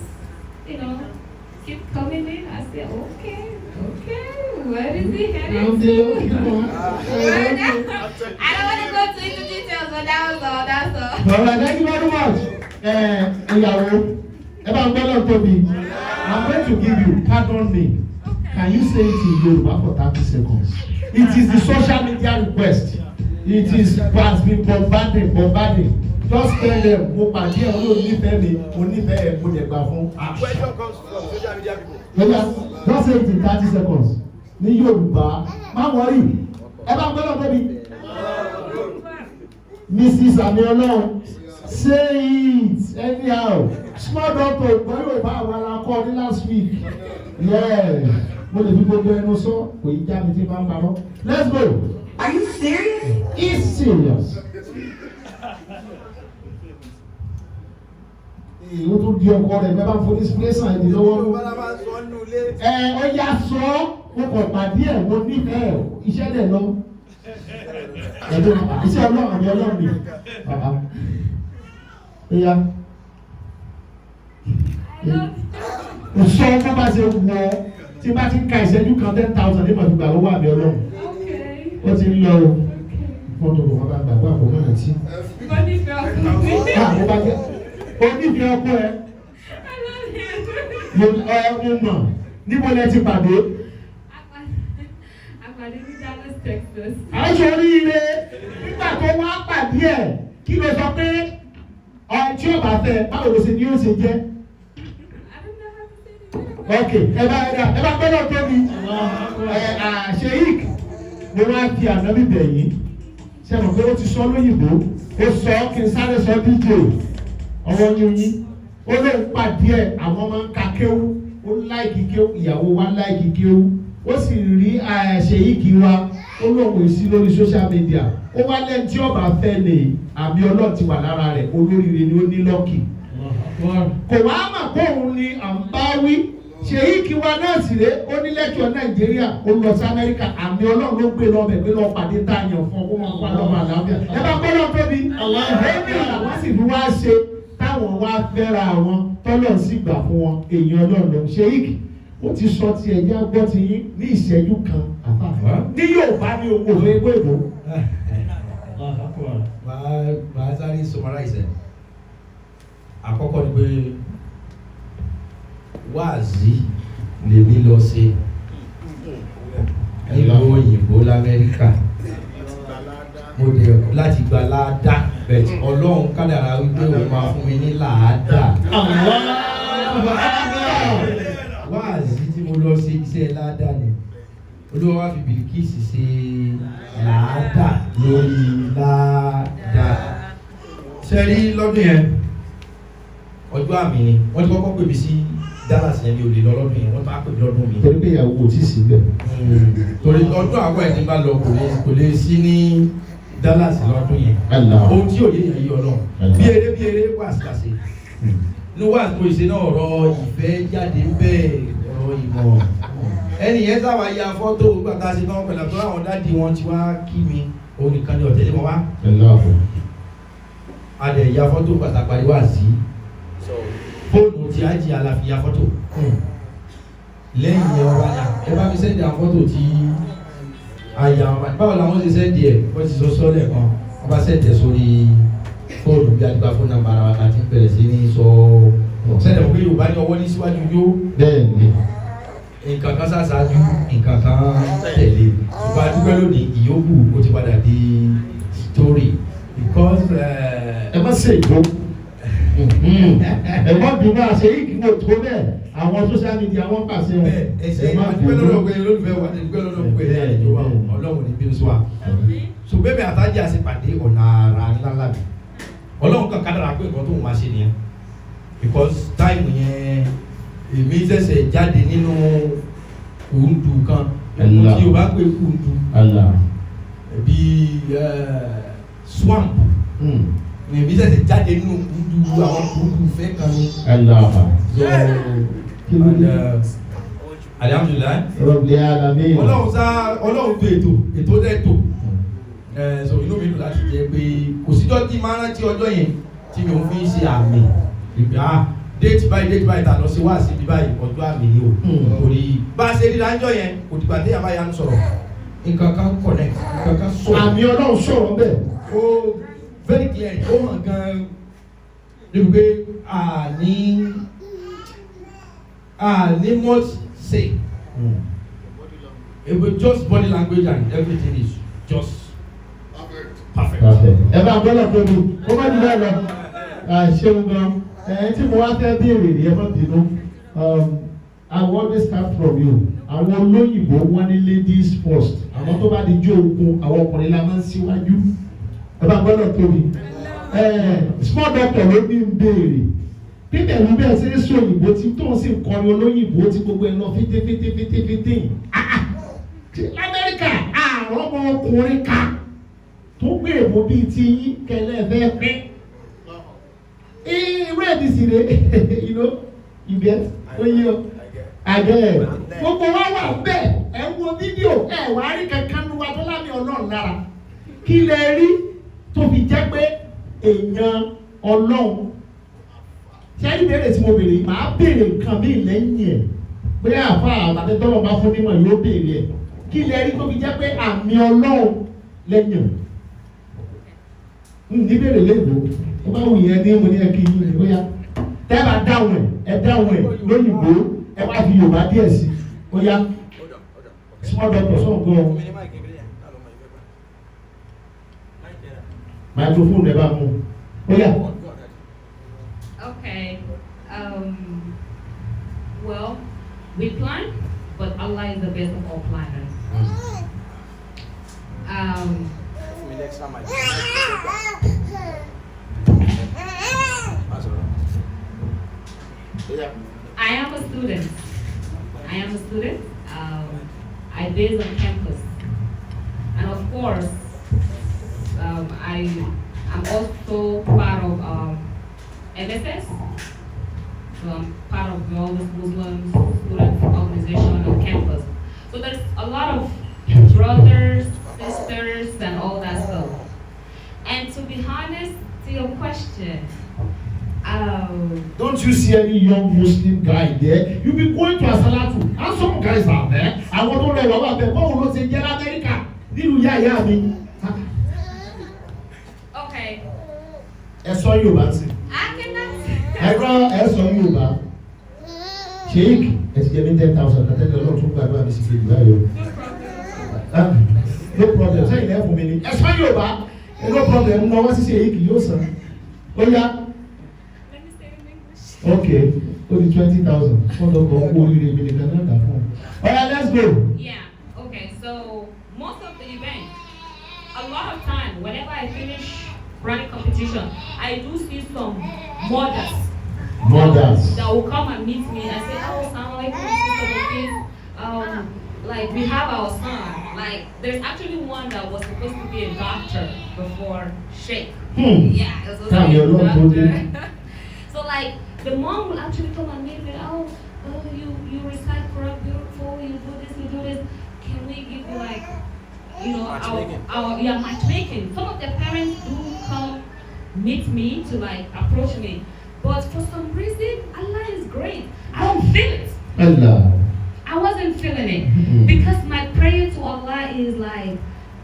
keep coming in. I said, okay, where is he heading to? I don't want to go into details, but that's all. All right, thank you very much. I'm going to give you, pardon me. Can you say it in Yoruba for 30 seconds? It is the social media request. It has been bombarding. Just tell them, mo pàdé ẹ̀ onífẹ̀ẹ́ mi, onífẹ̀ẹ́ ẹ̀ mo lè gbà fún. Question comes from social media people. Just say it in 30 seconds. Ní Yorùbá, má worry. Ẹ bá gbọ́dọ̀ tóbi. Mrs. Amiola, say it anyhow. Small doctor, gbọ́ Yorùbá àwọn alákọ̀ ní last week. Yeah. Mo lè fi gbogbo ẹnu sọ, kò yí já mi tí bá ń parọ́. Let's go. Are you serious? It's serious. Ó tún di ọkọ rẹ̀ bẹ́ẹ̀ bá fún inspiration ẹ̀dín lọ́wọ́. Ó yà sọ, mo kàn pàdé ẹ̀ mo nífẹ̀ẹ́ iṣẹ́ dẹ̀ lọ. Iṣẹ́ ọlọ́run àbí ọlọ́run ni. Ó yá. Kò sọ ọkọ bá ṣe wọ tí bá ti ń ka ìṣẹ́jú kan 10,000 ní màdùgbà lọ́wọ́ àbí ọlọ́run. Ó ti ń lọ o. Fọ́tò kò wọ́n bá gbàgbọ́ àpò náà tí. Onífẹ́ ọkọ ẹ. Mo mọ̀ níbo lẹ ti pàdé. Àpàdé ní Dallas, Texas. Àìsàn oríire nígbà tó wá pàdé ẹ̀ kí ló sọ pé tí ó bá fẹ́ báwo ló ṣe ni yóò ṣe jẹ́. Ok, ẹ bá gbọ́dọ̀ tóbi. Sheik, mo wá fi ànábì bẹ̀yìn. Ṣé mo pé ó ti sọ lóyìnbó? Ó sọ kí n sáré sọ DJ. Ọwọ́ yín ó lè pàdé ẹ̀ àwọn ọmọ ń ka kéwú. Ó láìkì kéwú, ìyàwó wa láìkì kéwú. Ó sì rí Sheik wa, ó lòun èsì lórí social media. Ó wá lẹ́yìn tí ọba fẹ́ lè àmì ọlọ́ọ̀ ti wà lára rẹ̀, olóríire ni ó ní lọ́kì. Kò wá mà pé òun ni à ń bá wí. Sheik wa náà sì ré ó ní lẹ́kọ̀ọ́ Nàìjíríà ó lọ sí Amẹ́ríkà àmì ọlọ́run ló gbé lọ bẹ̀ pé lọ́ọ́ pàdé táyàn fún ọkọ̀ wọn pa lọ́wọ́ àlàáfíà. Ẹ bá gbọ́dọ̀ tóbi ẹ̀mí àwọn sì fi wá ṣe táwọn wá fẹ́ra àwọn tọ́lọ̀ sì gbà fún wọn èèyàn ọlọ́run. Sheik ó ti sọ ti ẹ̀jẹ̀ gbọ́ ti yín ní ìṣẹ́jú kan ní Yorùbá ní owó òwe ìgbò ìbò. Màá sáré summarize ẹ̀. Àkọ́kọ́ ni pé wáàzí lèmi lọ ṣe nílùú òyìnbó l'Amẹ́ríkà mo dẹ̀ láti gba láàdá bẹ̀tì Ọlọ́run kádàrá wípé òun máa fún mi ní làádá. Wáàzí tí mo lọ ṣe iṣẹ́ láàdá ni Olúwa wá fi Bìlíkísì ṣe làádá lórí láàdá. Ṣé rí lọ́dún yẹn ọjọ́ àmì ni wọ́n ti kọ́kọ́ pè mí sí Dallas yẹn mi ò lè lọ lọ́dún yẹn wọ́n tó á pè mí lọ́dún mi. torí pé ìyàwó kò tí ì sí bẹ́ẹ̀. Torí ọdún àwọn ẹ̀dín bá lọ kò lè sí ní Dallas lọ́dún yẹn. Allah. Ohun tí òye yẹn yí Ọlọ́run. Bí eré wà síkàsí. Ní wà tó ìṣe náà ọ̀rọ̀ ìfẹ́ jáde ń bẹ́ẹ̀ ọ̀rọ̀ ìmọ̀. Ẹni yẹn sábà ya fọ́tò gbàgbà sí náà pẹ̀lú àtọ́ àwọn dáàdi wọn ti wá kí mi. Òun nìkan ni ọ̀tẹ̀lé wọn wá. A dẹ̀ ya fọ́tò pàtàkì wá sí. Fóònù tí a jí àlàfi ya fọ́tò. Lẹ́yìn yẹn wọ́n wá ẹ bá mi sẹ́ndì àwọn fọ́tò tí àyà wọn báwo làwọn ṣe sẹ́ndì ẹ̀ wọ́n ti sọ sọ́lẹ̀ kan wọ́n bá sẹ́ndì ẹ̀ sórí fóònù bí adigun fóònù nàmbà ara wa láti bẹ̀rẹ̀ sí ní sọ sẹ́ndì ẹ̀ pé Yorùbá ní ọwọ́ ní síwájú yó bẹ́ẹ̀ni nǹkan kan ṣáṣáájú nǹkan kan tẹ̀lé ṣùgbọ́n adúgbò lónìí ìyókù ó ti padà di story because ẹ má ṣe ìgbó ẹ má bínú àṣẹ ìgbìmọ̀ tó bẹ́ẹ̀ àwọn social media wọ́n pàṣẹ wọn. ẹsẹ̀ adúgbò lọ́dọ̀ pé olólùfẹ́ wa adúgbò lọ́dọ̀ pé ìjọba Ọlọ́run ní bínú sí wa so bẹ́ẹ̀ mi àtàjì àṣepàdé ọ̀nà ara ńláńlá mi Ọlọ́run kan kádàrá pé nǹkan tó ń máa ṣe nìyẹn because time yẹn èmi ṣẹ̀ṣẹ̀ jáde nínú kùndù kan ẹ̀mú tí o bá pè kùndù bí swamp èmi ṣẹ̀ṣẹ̀ jáde nínú kùndù àwọn kùndù fẹ́ kan ní. Alhamdulillah. Ọlọ́run tó ètò dẹ́tò so inú mi dùn láti jẹ́ pé kò síjọ́ tí máa rántí ọjọ́ yẹn tí mi ò fi ń ṣe àmì ìgbà date by ta lọ sí wá sí ibi báyìí ọjọ́ àmì ni o torí bá a ṣe rí láńjọ́ yẹn kò dìgbà tí yàrá yà ń sọ̀rọ̀ nǹkan kan connect nǹkan kan sọ̀rọ̀ àmì Ọlọ́run sọ̀rọ̀ bẹ́ẹ̀ o very clear ó hàn gan níbi pé àní much say it was just body language and everything is just perfect. ẹ bá gbọ́dọ̀ tóbi ó má jù bẹ́ẹ̀ lọ ṣeun gan tí mo wá fẹ́ béèrè rí ẹ má bínú I will always start from you àwọn olóyìnbó wọ́n ní ladies first àwọn tó bá di jó ogun àwọn ọkùnrin la máa ń síwájú ẹ bá gbọ́dọ̀ tóbi small doctor ló ní ń béèrè peter ló bẹ́ẹ̀ sí ní sọ òyìnbó tí tó ń sì kọrin olóyìnbó tí gbogbo ẹ lọ fítífítífítífítí lamẹ́ríkà àrùn ọmọ ọkùnrin ká tó gbé èbó bíi ti yín kẹlẹ́ fẹ́ pín irú ẹ̀dí sì rè you get oye o àgẹ́ gbogbo wa wà bẹ́ẹ̀ ẹ̀ ń wo fídíò ẹ̀ wá rí kankan nu wa tó lámì Ọlọ́run lára kí lẹ rí tó fi jẹ́ pé èèyàn Ọlọ́run ṣé ìbéèrè tí mo béèrè màá béèrè nǹkan mi lẹ́yìn ẹ̀ pé àfa àtàtẹ tọ́lọ̀ bá fún nímọ̀ yóò béèrè ẹ̀ kí lẹ rí tó fi jẹ́ pé àmì Ọlọ́run lẹ́yìn níbèrè léèbó ó bá wù yẹn ní mo ní ẹ kí yín ó yá tẹ́ bá dáhùn ẹ dáhùn ẹ lóyìnbó ẹ wá fi Yorùbá díẹ̀ sí ó yá small doctor sọ̀rọ̀ gan-an microphone rẹ bá mú ó yá. Okay. Well, we plan, but Allah is the best of all planners. I am a student. I base on campus, and of course, I'm also part of MSS. So I'm part of the oldest Muslim student organization on campus. So there's a lot of brothers, sisters, and all that stuff. And to be honest, to your question, don't you see any young Muslim guy there? You be going to Asalatu, and some guys are there. I want to know about them. Báwo ló ṣe jẹ́ l'Amẹ́ríkà nínú yàyà mi? Okay. Ẹ sọ Yorùbá sí. Ẹ̀rọ ẹ sọ Yorùbá. Sheikh ẹ ti jẹ mí 10,000 kàtẹ́lẹ̀ ọlọ́run tún gbàdúrà mi sí kejì báyọ̀. No problem sẹ́yìn lẹ́fún mi ni. Ẹ sọ Yorùbá. No problem mo wá sí Sheikh yóò san. Ó yá. Okay, only 20,000. Hold on, go oríire mi nìkan náà dà fún. Alright, let's go. Yeah. Okay. So most of the event, a lot of whenever I finish running competition, I do see some mothers Mothers. that will come and meet me and say, oh, Assalamu alaikum, like we have our son. Like there's actually one that was supposed to be a doctor before Sheikh. Yeah, it was supposed to be a doctor. So like the mom will actually come and meet me, oh, you recite Quran beautiful, you do this, can we give you like, you know, our matchmaking. Some of the parents do come meet me to like approach me, but for some reason Allah is great. I don't feel it. Allah. I wasn't feeling it because my prayer to Allah is like,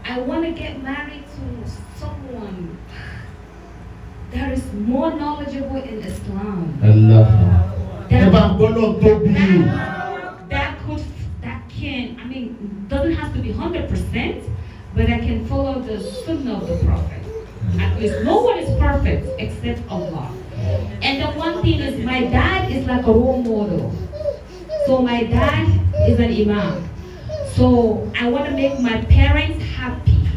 I want to get married to someone that is more knowledgeable in Islam. Allah. Doesn't have to be 100%, but I can follow the sunnah of the Prophet. At least no one is perfect except Allah. And the one thing is, my dad is like a role model. So my dad is an imam. So I want to make my parents happy.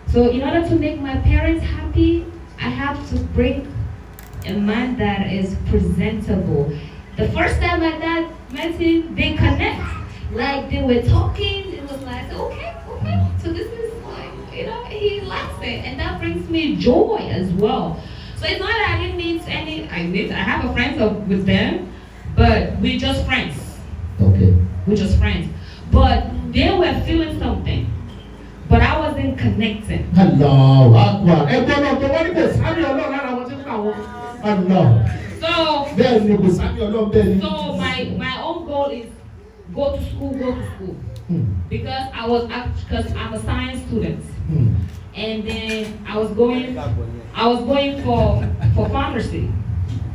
So in order to make my parents happy, I have to bring a man that is presentable. The first time my dad met him, they connect. Like they were talking, it was like, okay. So this is like, you know, he likes it. And that brings me joy as well. So it's not that I didn't meet any, I have a friend with them, but we're just friends. Okay. We're just friends. But they were feeling something. But I wasn't connecting. Allah Akbar. So my own goal is go to school. Because I'm a science student. And then I was going for pharmacy,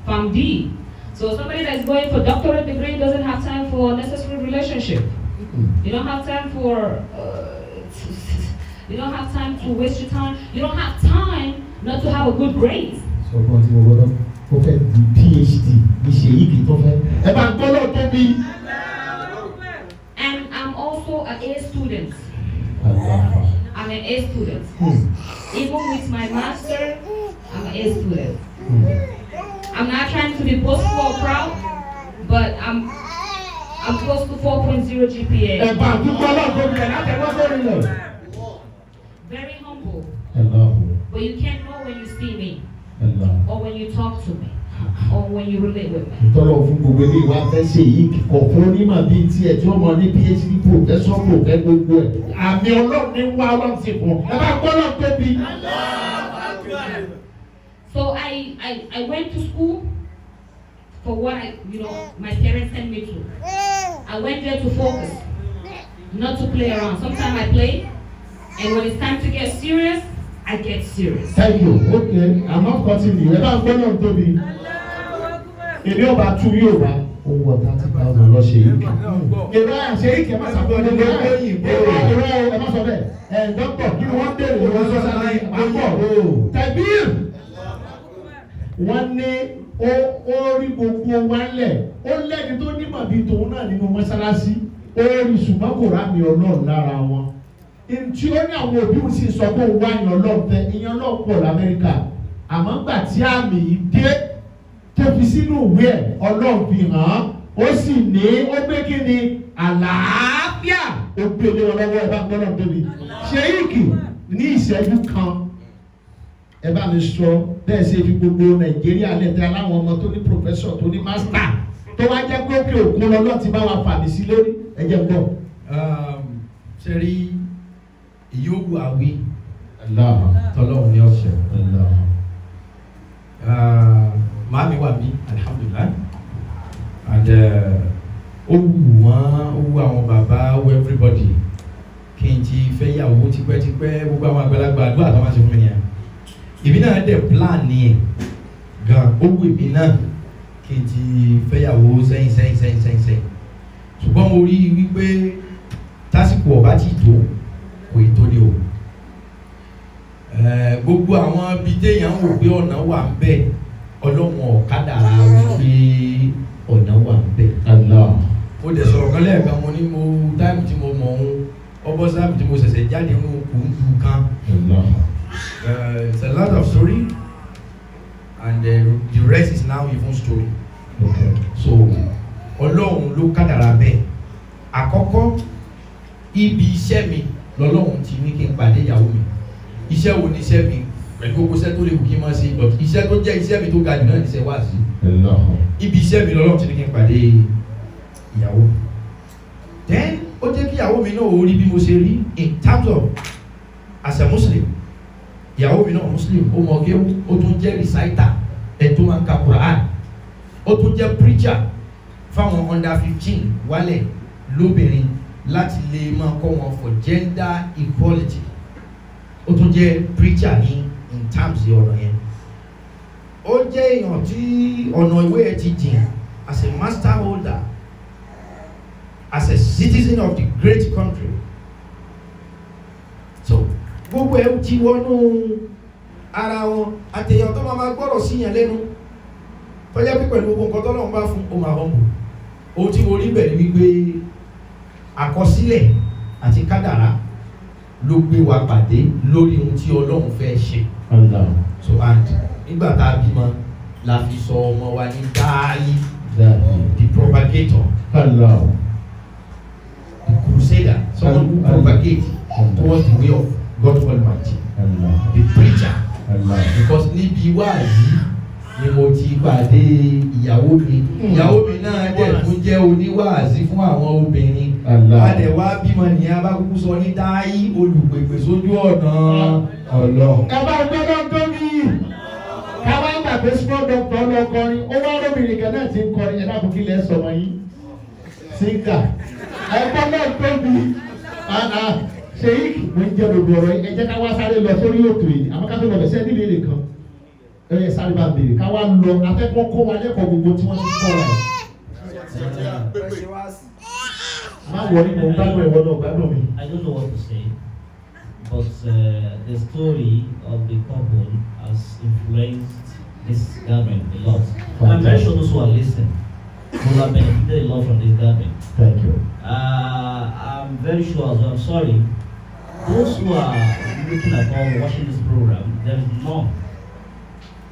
PharmD. So somebody that's going for doctorate degree doesn't have time for unnecessary relationship. You don't have time for you don't have time to waste your time. You don't have time not to have a good grade. So PhD, and I'm also an A student. Allah. I'm an A student. Even with my master, I'm an A student. I'm not trying to be boastful or proud, but I'm close to 4.0 GPA. Very humble. Allah. But you can't know when you see me, Allah. or when you talk to me, or when you relate with me. Tọ́lọ̀ fún gbogbo ilé wa fẹ́ ṣe yìí ọ̀pọ̀ onímọ̀ bíi tiẹ̀ tí wọ́n mọ ní PhD professor fẹ́ gbogbo ẹ̀. Àmì Ọlọ́run ní wá Ọlọ́run ti fún. Ẹ bá gbọ́dọ̀ tóbi. So I went to school for what my parents sent me to. I went there to focus, not to play around. Sometimes I play, and when it's time to get serious, I get serious. Thank you. Okay, I'm not cutting you. Ẹ bá gbọ́dọ̀ tóbi. Èmi ò bá tú yóò bá. Owó 30,000 lọ ṣe yìí. Èrò àṣẹ yìí kẹ́ máa ṣàkóso ní òyìnbó. Èrò ẹ má sọ bẹ́ẹ̀. Dọ́kítọ̀ kí ni wọ́n bèrè lọ́wọ́ sọ́sà ní àpọ̀? Tẹ̀bíìr. Wọ́n ní ó rí gbogbo wa lẹ̀. Ó lẹ́ni tó nímọ̀ bíi tòun náà nínú mọ́ṣáláṣí. Ó rí ṣùgbọ́n kò rámi Ọlọ́run lára wọn. Ntí ó ní àwọn òbí sì sọ pé òun wá yan Ọlọ́run tẹ ìyẹn Ọlọ́run pọ̀ l'Amẹ́ríkà. Àmọ́ gbà tí àmì yìí dé tó fi sínú ìwé ẹ̀ Ọlọ́run fi hàn án. Ó sì ní ó gbé kí ni àlàáfíà. Ó gbé lé wọn lọ́wọ́ ẹ bá gbọ́dọ̀ tóbi. Ṣéyíkì ní ìṣẹ́jú kan. Ẹ bá mi sọ bẹ́ẹ̀ ṣe fi gbogbo Nàìjíríà lẹ́tẹ̀ aláwọn ọmọ tó ní pòfẹ́sọ̀ tó ní mástà tó wá jẹ́ pé òkè òkun lọ́lọ́ ti bá wa fàmì sí lórí ẹ̀jẹ̀ gbọ́. Ṣé rí ìyóòwò àwí tọ́lọ́run ní ọ̀sẹ̀. Màámi wà mí alhamdulillah, and ó wù wọ́n, ó wù àwọn bàbá, ó wù everybody kí n ti fẹ́ yàwó tipẹ́tipẹ́, gbogbo àwọn àgbàlagbà àdúrà tó máa ṣe fún mi nìyẹn. Èmi náà dẹ̀ plan ni ẹ̀ gan, ó wù mí náà kí n ti fẹ́ yàwó sẹ́yìn. Ṣùgbọ́n mo rí wípé tásìkò ọ̀bá ti tó kò ì tó ni o. Gbogbo àwọn ibi téèyàn ń wò pé ọ̀nà wà ń bẹ̀, Ọlọ́run ọ̀kadà wípé ọ̀nà wà ń bẹ̀. Mo dẹ̀ sọ̀rọ̀ kan lẹ́ẹ̀kan, mo ní táìmù tí mo mọ̀ ọ́n ọbọ̀ sáàmù tí mo ṣẹ̀ṣẹ̀ jáde nínú kùnkùn kan. It's a lot of story, and the rest is now even story. Okay. So Ọlọ́run ló kádàrá bẹ́ẹ̀. Àkọ́kọ́ ibi iṣẹ́ mi lọ́lọ́run ti ní kí n pàdé ìyàwó mi. Iṣẹ́ wo ni iṣẹ́ mi? Pẹ̀lú gbogbo iṣẹ́ tó lè wù kí n máa ṣe, but iṣẹ́ tó jẹ́ iṣẹ́ mi tó ga jù náà ni iṣẹ́ wáàsí. Ibi iṣẹ́ mi lọ́lọ́run ti ní kí n pàdé ìyàwó. Then ó jẹ́ kí ìyàwó mi náà ó rí bí mo ṣe rí in terms of as a Muslim. Ìyàwó mi náà Muslim, ó mọ géwú, ó tún jẹ́ reciter, ẹ̀ tó máa ń ka Quran, ó tún jẹ́ preacher fáwọn under 15 wálẹ̀ lóbìnrin láti lè máa kọ́ wọn for gender equality. Ó tún jẹ́ preacher ní in terms ọ̀nà yẹn. Ó jẹ́ èèyàn tí ọ̀nà ìwé ẹ̀ ti jìn as a master holder, as a citizen of the great country. So gbogbo ẹ̀ ti wọnú ara wọn, àtẹ̀yàn tó máa gbọ́dọ̀ síyàn lẹ́nu tọ́jẹ́ pé pẹ̀lú gbogbo nǹkan tọ́lọ́run bá fún ó máa humble. Ohun tí mo rí bẹ̀ ni wípé àkọsílẹ̀ àti kádàrá ló gbé wa pàdé lórí ohun tí Ọlọ́run fẹ́ ṣe. So and nígbà tá a bímọ la fi sọ ọmọ wa ní Dáálí, the propagator, the crusader, someone who propagates towards the way of God Almighty, the preacher. Because níbi wáàzí ni mo ti pàdé ìyàwó mi. Ìyàwó mi náà dẹ̀ tún jẹ́ oníwàásí fún àwọn obìnrin. Adẹ̀ wá bímọ nìyẹn bá kúkú sọ ní Dáyí olùpèpè sójú ọ̀nà Ọlọ́run. Ẹ bá gbọ́dọ̀ tó bí káwá gbàgbé small doctor ọlọ́kọrin, ó wá lóbìnrin kan náà ti ń kọrin, ẹ dákun kí lẹ sọmọ yín. Síngà. Ẹ gbọ́dọ̀ tó bí Sheikh mo ń jẹ́ gbogbo ọ̀rọ̀ yìí, ẹ jẹ́ ká wá sáré lọ sórí ètò yìí, àmọ́ ká tó lọ bẹ̀sẹ̀ nílé èdè kan. Ẹ sáré bá bèrè ká wá lọ akẹ́kọ̀ọ́ kọ́ wa lẹ́kọ̀ọ́ gbogbo tí wọ́n ti kọ́ wa yìí. Má wọrí mo gbádùn ẹ̀wọ́ náà gbádùn mi. I don't know what to say, but the story of the couple has influenced this gathering a lot. I'm very sure those who are listening will have benefited a lot from this gathering. Thank you. I'm very sure as well. I'm sorry. Those who are looking at home watching this program, there is none.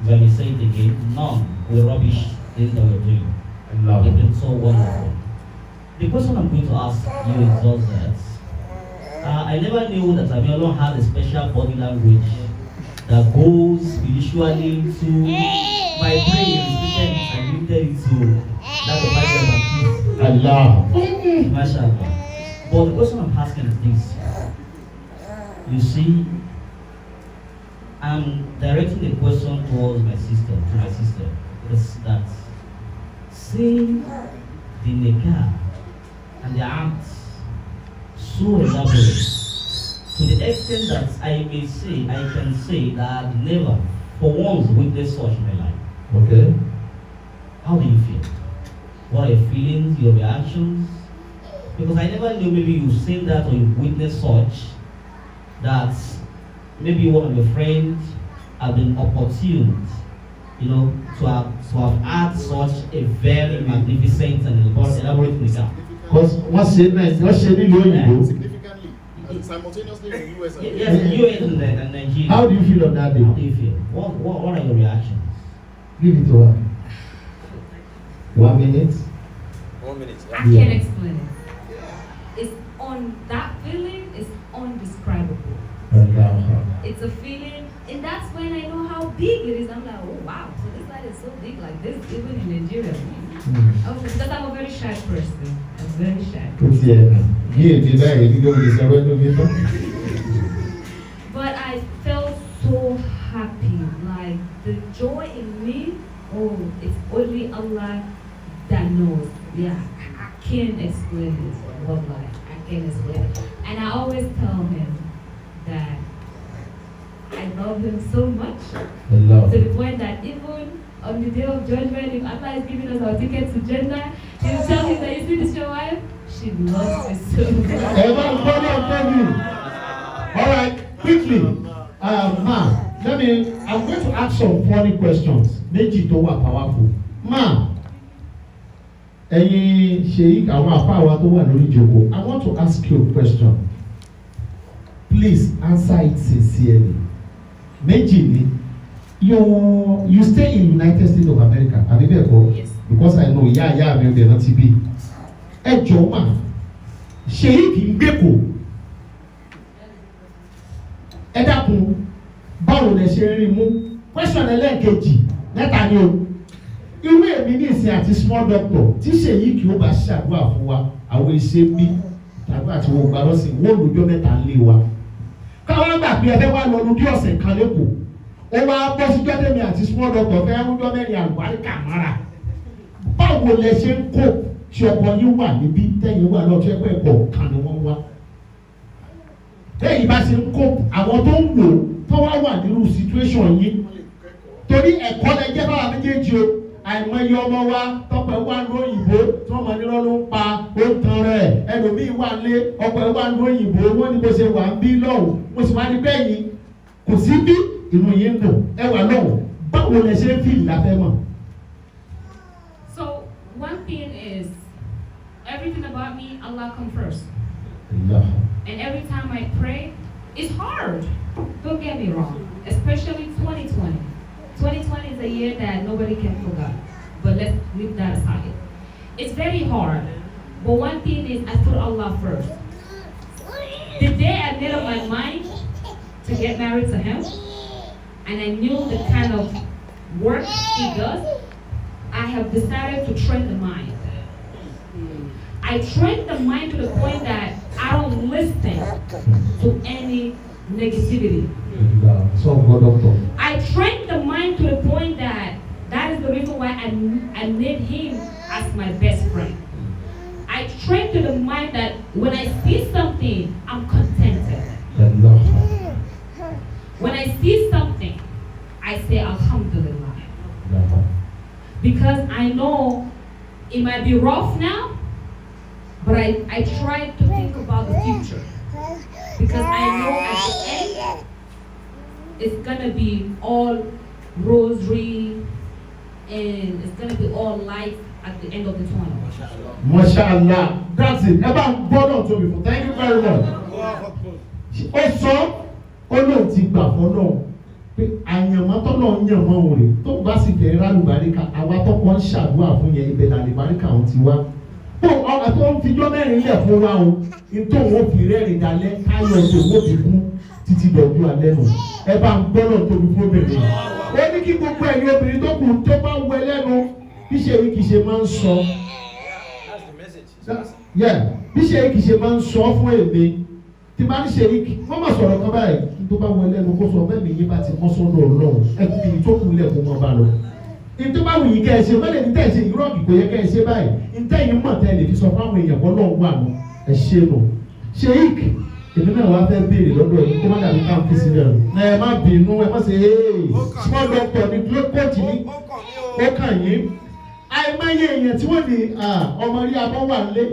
Let me say it again, none will rubbish this that we're doing. It's been so wonderful. The question I'm going to ask you is just that I never knew that Amiolo had a special body language that goes spiritually to my brain and limited it to that of my Allah. Mashallah. But the question I'm asking is this. You see, I'm directing the question towards my sister, is that seeing the nikah and the acts so elaborate to the extent that I can say that I've never for once witnessed such in my life. Okay. How do you feel? What are your feelings, your reactions? Because I never knew maybe you've seen that or you've witnessed such, that maybe one of your friends have been opportune, to have had such a very magnificent and elaborate nikah. Because what's the name? Significantly, simultaneously in the US and Yes, US and Nigeria. How do you feel on that day? How do you feel? What are your reactions? Give it to her. 1 minute. 1 minute. I can't explain it. It's on that feeling is undescribable. It's a feeling, and that's when I know how big it is. I'm like, oh wow, so this light is so big like this, even in Nigeria. Because I'm a very shy person. I'm very shy. But I felt so happy, like the joy in me. Oh, it's only Allah that knows. Yeah, I can't explain it. Wallahi, I can't explain it. And I always tell him that I love him so much to the point that even on the day of judgment, if Allah is giving us our tickets to Jannah, he'll tell him that you see this your wife, she loves me so much. All right, quickly, Ma, I'm going to ask some funny questions. Méjì tó wà powerful. Ma, ẹ̀yin Sheikh àwọn àfáà wa tó wà lórí ìjókòó, I want to ask you a question. Please answer it sincerely. Méjì ni, You stay in United States of America, àbí bẹ́ẹ̀ kọ́? Yes. Because I know ìyá mi ò dẹ̀ rántí bí. Ẹ jọ̀ọ́ mà, ṣèyí kì í gbé kò. Ẹ dákun, báwo lẹ ṣe rí mú? Question ẹlẹ́ẹ̀kejì mẹ́ta ni o. Irú èmi ní ìsìn àti small doctor tí ṣèyí kì ó bá ṣàdúrà fún wa, àwọn iṣẹ́ bí tàbí àti wọn gbà lọ́sìn wọ́n lójọ́ mẹ́ta lé wa. Káwọn gbà pé ẹ fẹ́ wá lọ lójú ọ̀sẹ̀ kan lẹ́kọ̀ọ́. Ó wá bọ́ sí jọ́dẹ̀mí àti small doctor fẹ́ mújọ́ mẹ́rin àlùbáríkà mọ́ra. Báwo lẹ ṣe ń kó tí ọkọ yín wà níbí tẹ́yìn wà lọ́ọ́ tí ẹgbẹ́ ẹ̀kọ́ kan ni wọ́n wá? Lẹ́yìn bá ṣe ń kó àwọn tó ń lò tó wá wà nínú situation yín. Torí ẹ̀kọ́ lẹ jẹ́ báwa méjèèjì o. Àìmọye ọmọ wa tọpẹ wà ní òyìnbó tí wọ́n mọ̀ nírọ́ ló ń pa ó ń tan rẹ̀. Ẹlòmíì wà lé ọpẹ wà ní òyìnbó wọ́n ní bó ṣe wà ń bí lọ́hùn. Mo sì wá ní bẹ́yìn kò sí bí ìròyìn ń dùn ẹ wà lọ́hùn. Báwo lẹ ṣe ń fi ìlàfẹ́ mọ̀? So one thing is, everything about me, Allah comes first. Allah. And every time I pray, it's hard. Don't get me wrong. Especially 2020. 2020 is a year that nobody can forget. But let's leave that aside. It's very hard. But one thing is, I put Allah first. The day I made up my mind to get married to him, and I knew the kind of work he does, I have decided to train the mind. I train the mind to the point that I don't listen to any negativity. So good doctor. I train the mind to the point that is the reason why I made him as my best friend. I train to the mind that when I see something, I'm contented. Allah. When I see something, I say Alhamdulillah. Allah. Because I know it might be rough now, but I try to think about the future. Because I know at the end, it's gonna be all rosary and it's gonna be all light at the end of the tunnel. Mashallah. That's it. Ẹ bá ń gbọ́dọ̀ tóbi fún. Thank you very much. Ó sọ ó lóun ti gbà fọ́nà pé àyànmọ́ tọ́nà ń yàn mọ́ òun rè tó bá sì fẹ́ rálùbáríkà àwa tọ́kọ ń ṣàdúrà fún yẹn ibẹ̀ làlùbáríkà òun ti wá. Tó ọ̀gá tó ń fijọ́ mẹ́rin lẹ̀ fún wa o nítorí òun fi rẹ́rìn dalẹ̀ káyọ̀ tó owó fi kú títí dọ̀jú alẹ́ nù. Ẹ bá ń gbọ́dọ̀ tóbi fún obìnrin. Ó ní kí gbogbo ẹ̀yin obìnrin tó kù tó bá wẹ lẹ́nu bí ṣe kì í ṣe máa ń sọ. Bí ṣe kì í ṣe máa ń sọ fún èmi tí bá ń ṣe wọ́n máa sọ̀rọ̀ kan báyìí tó bá wọ lẹ́nu kó sọ bẹ́ẹ̀ mi yín bá ti mọ́ sọ́dọ̀ Ọlọ́run ẹkùn mi tó kù lẹ̀ kó mọ́ bá lọ. Ìtọ́ bá wù yín kẹ́ ẹ ṣe mọ́lẹ̀ ní tẹ̀ ṣe ìrọ́ọ̀gì kò yẹ kẹ́ ẹ ṣe báyìí ìtẹ́ yìí mọ̀ tẹ́ lè fi sọ fáwọn èèyàn kọ́ lọ́ọ̀ wà nù ẹ ṣe nù. Sheik èmi náà wá fẹ́ béèrè lọ́dọ̀ yìí kó má dàbí káàmpì sílẹ̀ rẹ̀. Ẹ má bínú ẹ má ṣe small doctor ní glucose ní ó kàn yín. Àìmọye èèyàn tí wọ́n ní ọmọ rí abọ́ wà lé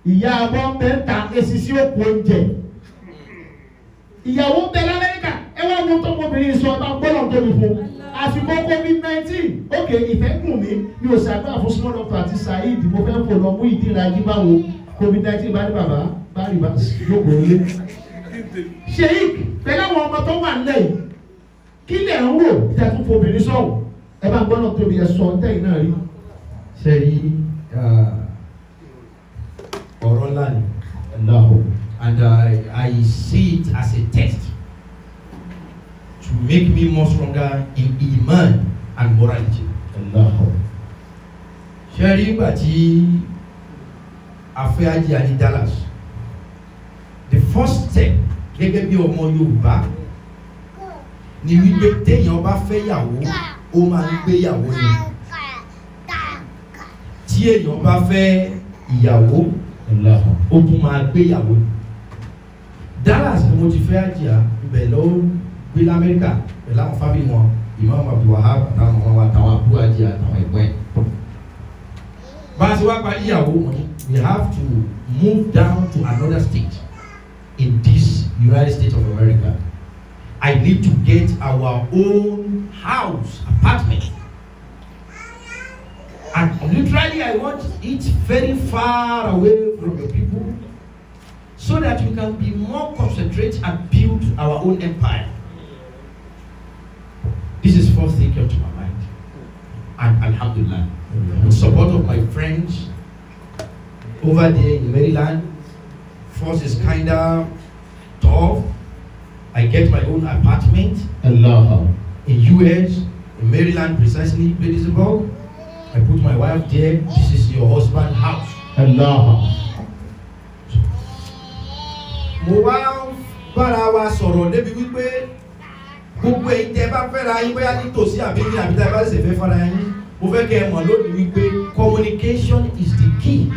ìyá abọ́ mẹ́ta èsì sí òkú oúnjẹ. Ìyàwó ń bẹ l'Amẹ́ríkà ẹ wá wo tó ọmọbìnrin sọ ọba gbọ́dọ̀ tóbi fún àsìkò COVID-19 ok ìfẹ́ gùn mí mi ò ṣàdúrà fún small doctor àti Saheed mo fẹ́ fò lọ mú ìdírají báwo COVID-19 bá ní bàbá bá rí bá yóò lé. Sheik pẹ̀lú àwọn ọmọ tó wà nílẹ̀ yìí kí lẹ̀ ń wò tẹ̀tún fobìnrin sọ̀rọ̀ ẹ bá gbọ́dọ̀ tóbi ẹ sọ tẹ̀yìn náà rí. Ṣé rí ọ̀rọ̀ ńlá ni. And I see it as a test to make me more stronger in iman and morality. Ṣé rí ìgbà tí a fẹ́ ajé ní Dallas, the first step gẹ́gẹ́ bí ọmọ Yorùbá ni wípé téèyàn bá fẹ́ yàwó ó máa ń gbé yàwó ni. Tí èèyàn bá fẹ́ ìyàwó ó tún máa gbé yàwó ni. Dallas ni mo ti fẹ́ àjíà ibẹ̀ ló gbé l'Amẹ́ríkà pẹ̀lú àwọn fábílì wọn Imam Abdul Wahab àtàwọn ọmọ wa àtàwọn àbúrò àjíà àtàwọn ẹ̀gbọ́n ẹ̀. Bá a ti wá parí ìyàwó wọn we have to move down to another state in this United States of America. I need to get our own house, apartment. And literally I want it very far away from your people so that we can be more concentrated and build our own empire. This is first thing came to my mind. And alhamdulillah, with support of my friends over there in Maryland, first is kinda tough. I get my own apartment Allah. in US, in Maryland precisely, Plattsburgh. I put my wife there. This is your husband's house. Allah. Mo wá bára wa sọ̀rọ̀ débi wípé gbogbo èyí tẹ́ bá fẹ́ ra yín bóyá nítòsí àbí ní àbí tẹ́ bá ṣe fẹ́ fara yín, mo fẹ́ kẹ́ ẹ mọ̀ lónìí wípé communication is the key.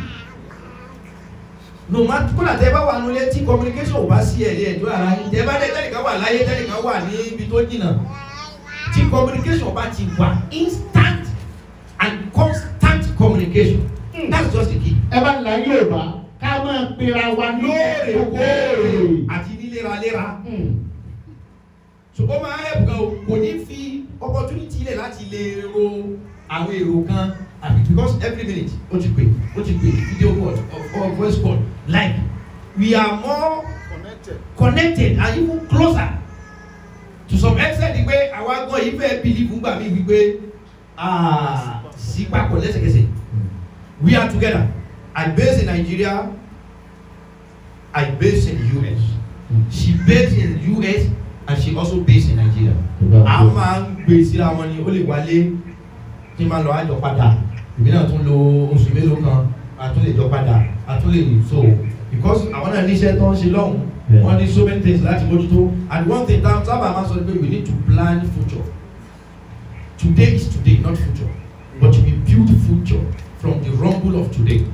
No matter kódà tẹ́ bá wà nulẹ̀ tí communication ò bá sí ẹ̀rí ẹ̀dọ́ ara yín, tẹ́ bá dé tẹ́nìkan wà láyé tẹ́nìkan wà ní ibi tó jìnnà, tí communication bá ti wà instant and constant communication, that's just the key. Ẹ bá la Yorùbá ká máa pera wa lóòrèkóòrè àti ní léraléra. So ó máa help gan o, kò ní fi opportunity lẹ̀ láti lè ro àwọn èrò kan àbí because every minute ó ti pè video call or voice call, like we are more connected and even closer to some extent pé àwa gan yìí fẹ́ believe nígbà míì wípé sí papọ̀ lẹ́sẹ̀kẹsẹ̀. We are together. I base in Nigeria, I base in US. She based in US and she also based in Nigeria. A máa ń gbé síra wọn ni ó lè wálé tí máa lọ àjọ padà. Ìbí náà tún lo oṣù mélòó kan, a tún lè jọ padà, a tún lè so because àwọn náà níṣẹ́ tó ń ṣe lọ́hùn, wọ́n ní so many things láti mójútó. And one thing that sábà máa sọ pé we need to plan future. Today is today, not future. But we build future from the rumble of today.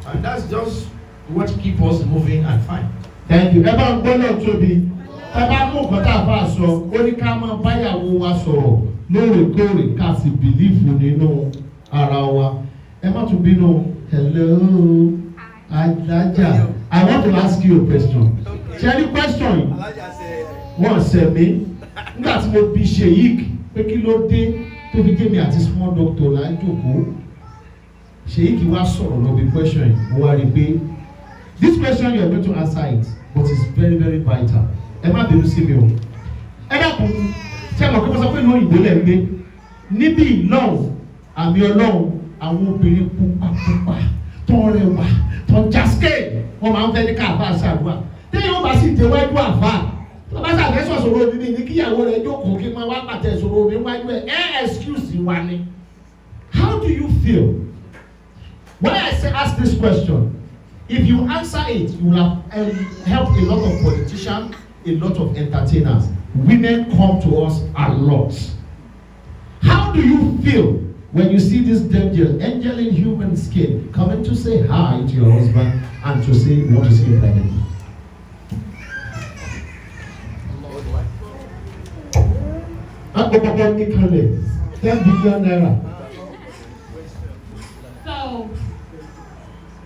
And that's just what keep us moving and fine. Thank you. Ẹ bá ń gbọ́dọ̀ tóbi. Ẹ bá mú nǹkan tá a bá sọ, ó ní ká máa báyàwó wa sọ̀rọ̀ lóòrèkóòrè ká sì bìlífù nínú ara wa. Ẹ má tún bínú. Hello, Alájà. I want to ask you a question. Ṣé ní question yìí? Wọ́n ṣẹ̀ mí. Nígbà tí mo bí Sheik pé kí ló dé tó fi jẹ́ mi àti small doctor là ń jókòó. Sheik wá sọ̀rọ̀ lórí question yìí. Mo wá rí pé this question you are going to answer it, but it's very very vital. Ẹ má bẹ̀rù sí mi o. Ẹ dákun, ṣé àmọ̀ kí wọ́n sọ pé ní òyìnbó lẹ̀ ń gbé? Níbí ìlọ́run, àmì ọlọ́run, àwọn obìnrin pupa tó ń rẹwà, tó ń jáske, wọ́n máa ń fẹ́ ní káàbá ṣàdúrà. Tẹ́yìn ó bá sì déwájú àfà, tó bá ṣàfẹ́ sọ̀sọ̀rọ̀ omi ní kíyàwó rẹ̀ jókòó kí wọ́n wá pàtẹ ìṣòro omi wájú ẹ̀ excuse wa ni. How do you feel? When I say ask this question, if you answer it, you will have helped a lot of politicians, a lot of entertainers. Women come to us a lot. How do you feel when you see this angel in human skin coming to say hi to your husband and to say you want to see him privately? So,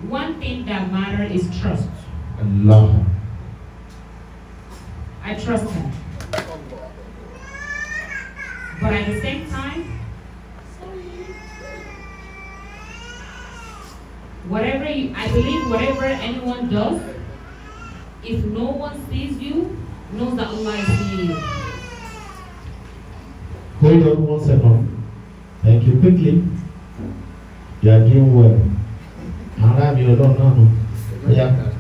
one thing that matters is trust. Allah. I trust him. But at the same time, I believe whatever anyone does, if no one sees you, knows that Allah is seeing you. Hold on 1 second. Thank you. Quickly. You are doing well. Yeah.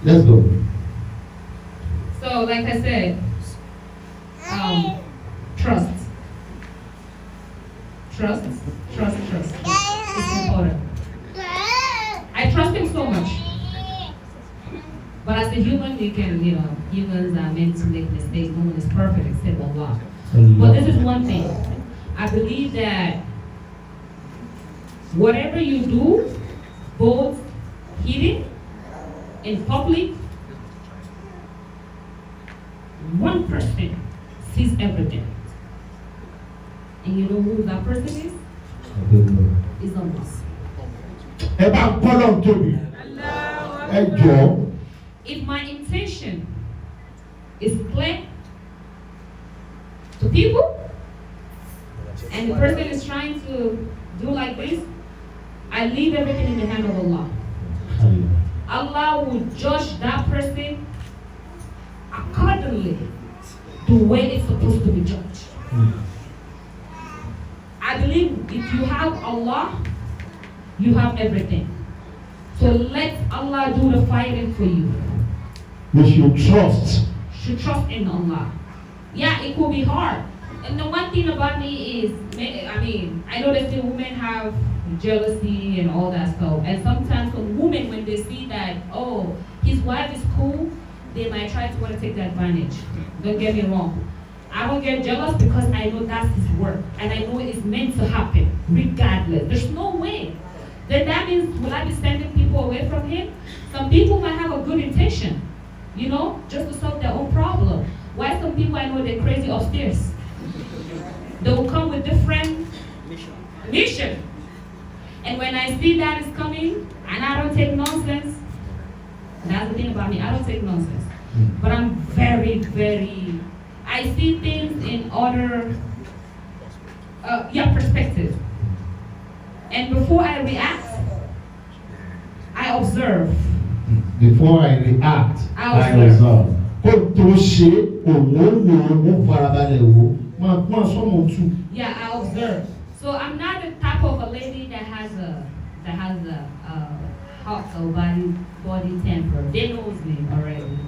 Let's go. So, like I said, trust. Trust. It's important. I trust him so much. But as a human, humans are meant to make mistakes. No one is perfect except Allah. But this is one thing. I believe that whatever you do, both hidden, in public, one person sees everything. And you know who that person is? Is Allah. If my intention is clear to people, and the person is trying to do like this, I leave everything in the hand of Allah. Allah will judge that person accordingly to the way it's supposed to be judged. I believe if you have Allah, you have everything. So let Allah do the fighting for you. We should trust. Should trust in Allah. Yeah, it could be hard. And the one thing about me is, I mean, I know that the women have jealousy and all that stuff. And sometimes some women, when they see that, oh, his wife is cool, they might try to want to take that advantage. Don't get me wrong. I don't get jealous because I know that's his work. And I know it's meant to happen, regardless. There's no way. Then that means, will I be sending people away from him? Some people might have a good intention, you know, just to solve their own problem. Why some people I know they're crazy upstairs? They will come with different mission. And when I see that is coming, and I don't take nonsense, that's the thing about me, I don't take nonsense. But I'm very, very, I see things in other, perspective. And before I react, I observe. Before I react, I I observe. Yeah, I observe. So I'm not the type of a lady that has a hot or body temper. They knows me already.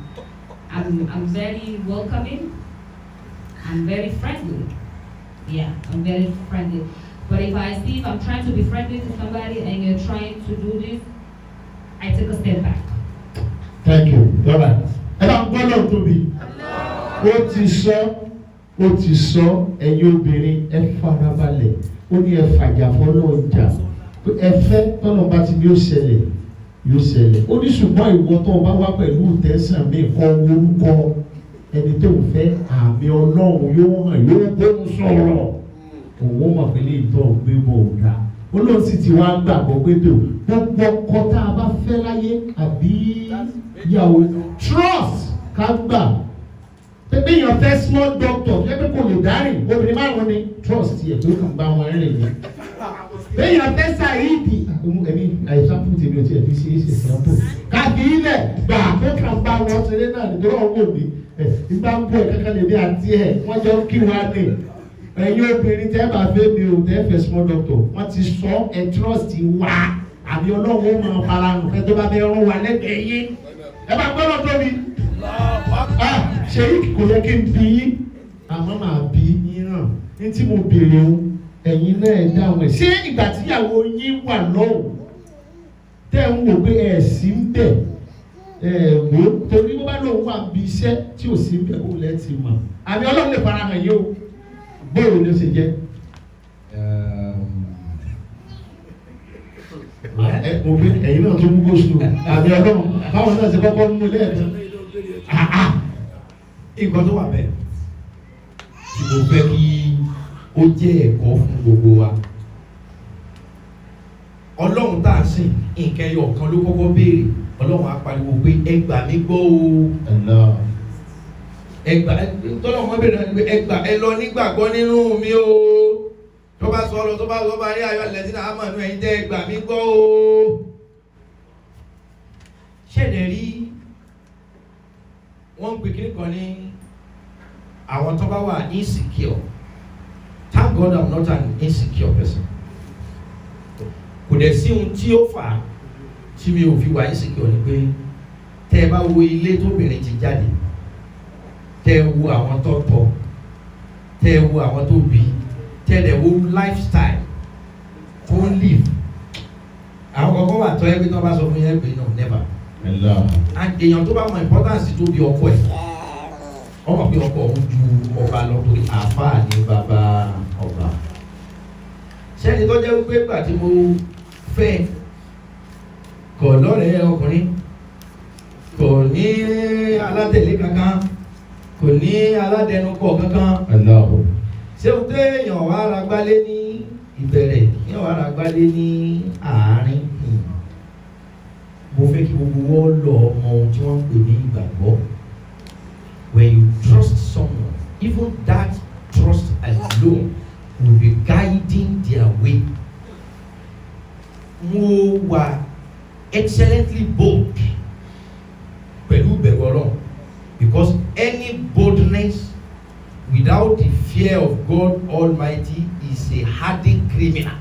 I'm very welcoming. I'm very friendly. Yeah, I'm very friendly. But if I'm trying to be friendly to somebody and you're trying to do this, I take a step back. Thank you. All right. Ẹ bá gbọ́dọ̀ tóbi. Ó ti sọ ẹ̀yin obìnrin ẹ farabalẹ̀. Ó ní ẹ fàjà fọ́lọ́ ọjà. Ẹ fẹ́ tọ́nà bá ti bí ó ṣẹlẹ̀. Yóò ṣẹlẹ̀. Ó ní ṣùgbọ́n ìwọ tó o bá wá pẹ̀lú tẹ̀sán mi kọ orúkọ ẹni tó ń fẹ́ àmì Ọlọ́run yóò hàn yóò gbóhùn sọ̀rọ̀. Òun mọ̀ pé lè tọ́ gbé bọ̀ ọ̀dà. Olóhùn sì ti wá gbàgbọ́ pé tó gbogbo ọkọ tá a bá fẹ́ láyé àbí ìyàwó trust ká gbà. Pépé èèyàn fẹ́ small doctor yẹ pé kò lè dárìn obìnrin márùn-ún ni trust yẹ tó kàn bá wọn rìn ni. Béèyàn fẹ́ ṣàìdì ẹ̀mí àìsàn fún tèmi ò tiẹ̀ fi ṣe é ṣe ṣàǹpù. Káàdì ilẹ̀ gbà tó kàn bá wọn ṣeré náà nítorí ọ̀wọ́ mi. Ìgbà ń bọ̀ kankan lè bí àti ẹ̀ wọ́n jọ kí wọ́n á lè. Ẹ̀yin obìnrin tẹ́ bá fẹ́ mi ò tẹ́ fẹ́ small doctor wọ́n ti sọ ẹ̀ trust wá àbí Ọlọ́run ó máa fara hàn fẹ́ tó bá fẹ́ rún wa lẹ́gbẹ̀ẹ́ yín. Ẹ bá gbọ́dọ̀ tóbi. Ṣèyí kò yẹ kí n bí yín àmọ́ màá bí yín náà ní tí mo béèrè o ẹ̀yin náà ẹ̀ dáhùn ẹ̀. Ṣé ìgbà tíyàwó yín wà lọ́wọ́ tẹ́ ń wò pé ẹ̀ sí ń bẹ̀ wò torí bó bá lóun wà bí iṣẹ́ tí ò sí ń bẹ̀ ó lẹ́ ti mọ̀ àbí Ọlọ́run lè fara hàn yín o bóyá ló ṣe jẹ́. Mo gbé ẹ̀yin náà tó mú góòsù àbí Ọlọ́run báwọn náà ṣe kọ́kọ́ mú lẹ́ẹ̀kan. Nǹkan tó wà bẹ́ẹ̀ tí mo fẹ́ kí ó jẹ́ ẹ̀kọ́ fún gbogbo wa. Ọlọ́run tá a sìn nǹkan ẹyọ kan ló kọ́kọ́ béèrè. Ọlọ́run á pariwo pé ẹ gbà mí gbọ́ o. Ẹ gbà tọ́lọ́run wọn béèrè pé ẹ gbà ẹ lọ nígbàgbọ́ nínú mi o. Tó bá sọ lọ tó bá rí ayọ̀ lẹ́sìn náà á mọ̀ nínú ẹ̀yin tẹ́ ẹ gbà mí gbọ́ o. Ṣẹ̀dẹ̀ rí wọ́n ń pè kí nìkan ní àwọn tó bá wà insecure. Thank God I'm not an insecure person. Kò dẹ̀ sí ohun tí ó fà á tí mi ò fi wà insecure ni pé tẹ́ ẹ bá wo ilé tóbìnrin ti jáde, tẹ́ ẹ wo àwọn tó tọ́, tẹ́ ẹ wo àwọn tó bí, tẹ́ ẹ dẹ̀ wo lifestyle tó ń live. Àwọn kọ̀ọ̀kan wà tọ́ ẹ pé tí wọ́n bá sọ fún yẹn pé no never. And èèyàn tó bá mọ importance tó bí ọkọ ẹ̀ ọmọ pé ọkọ òun ju ọba lọ torí àáfàá ní bàbá ọba. Sẹ́ni tó jẹ́ wípé gbà tí mo fẹ́ kọ̀ lọ́rẹ̀ẹ́ ọkùnrin kò ní alátẹ̀lé kankan kò ní aládẹnukọ̀ kankan. Ṣé o tẹ́ èèyàn wá ara gbálé ní ìbẹ̀rẹ̀ èèyàn wá ara gbálé ní àárín. Mo fẹ́ kí gbogbo wọn lọ ọmọ ohun tí wọ́n ń pè ní ìgbàgbọ́. When you trust someone, even that trust alone will be guiding their way. Mo wà excellently bold pẹ̀lú ìbẹ̀rù Ọlọ́run because any boldness without the fear of God Almighty is a hardened criminal.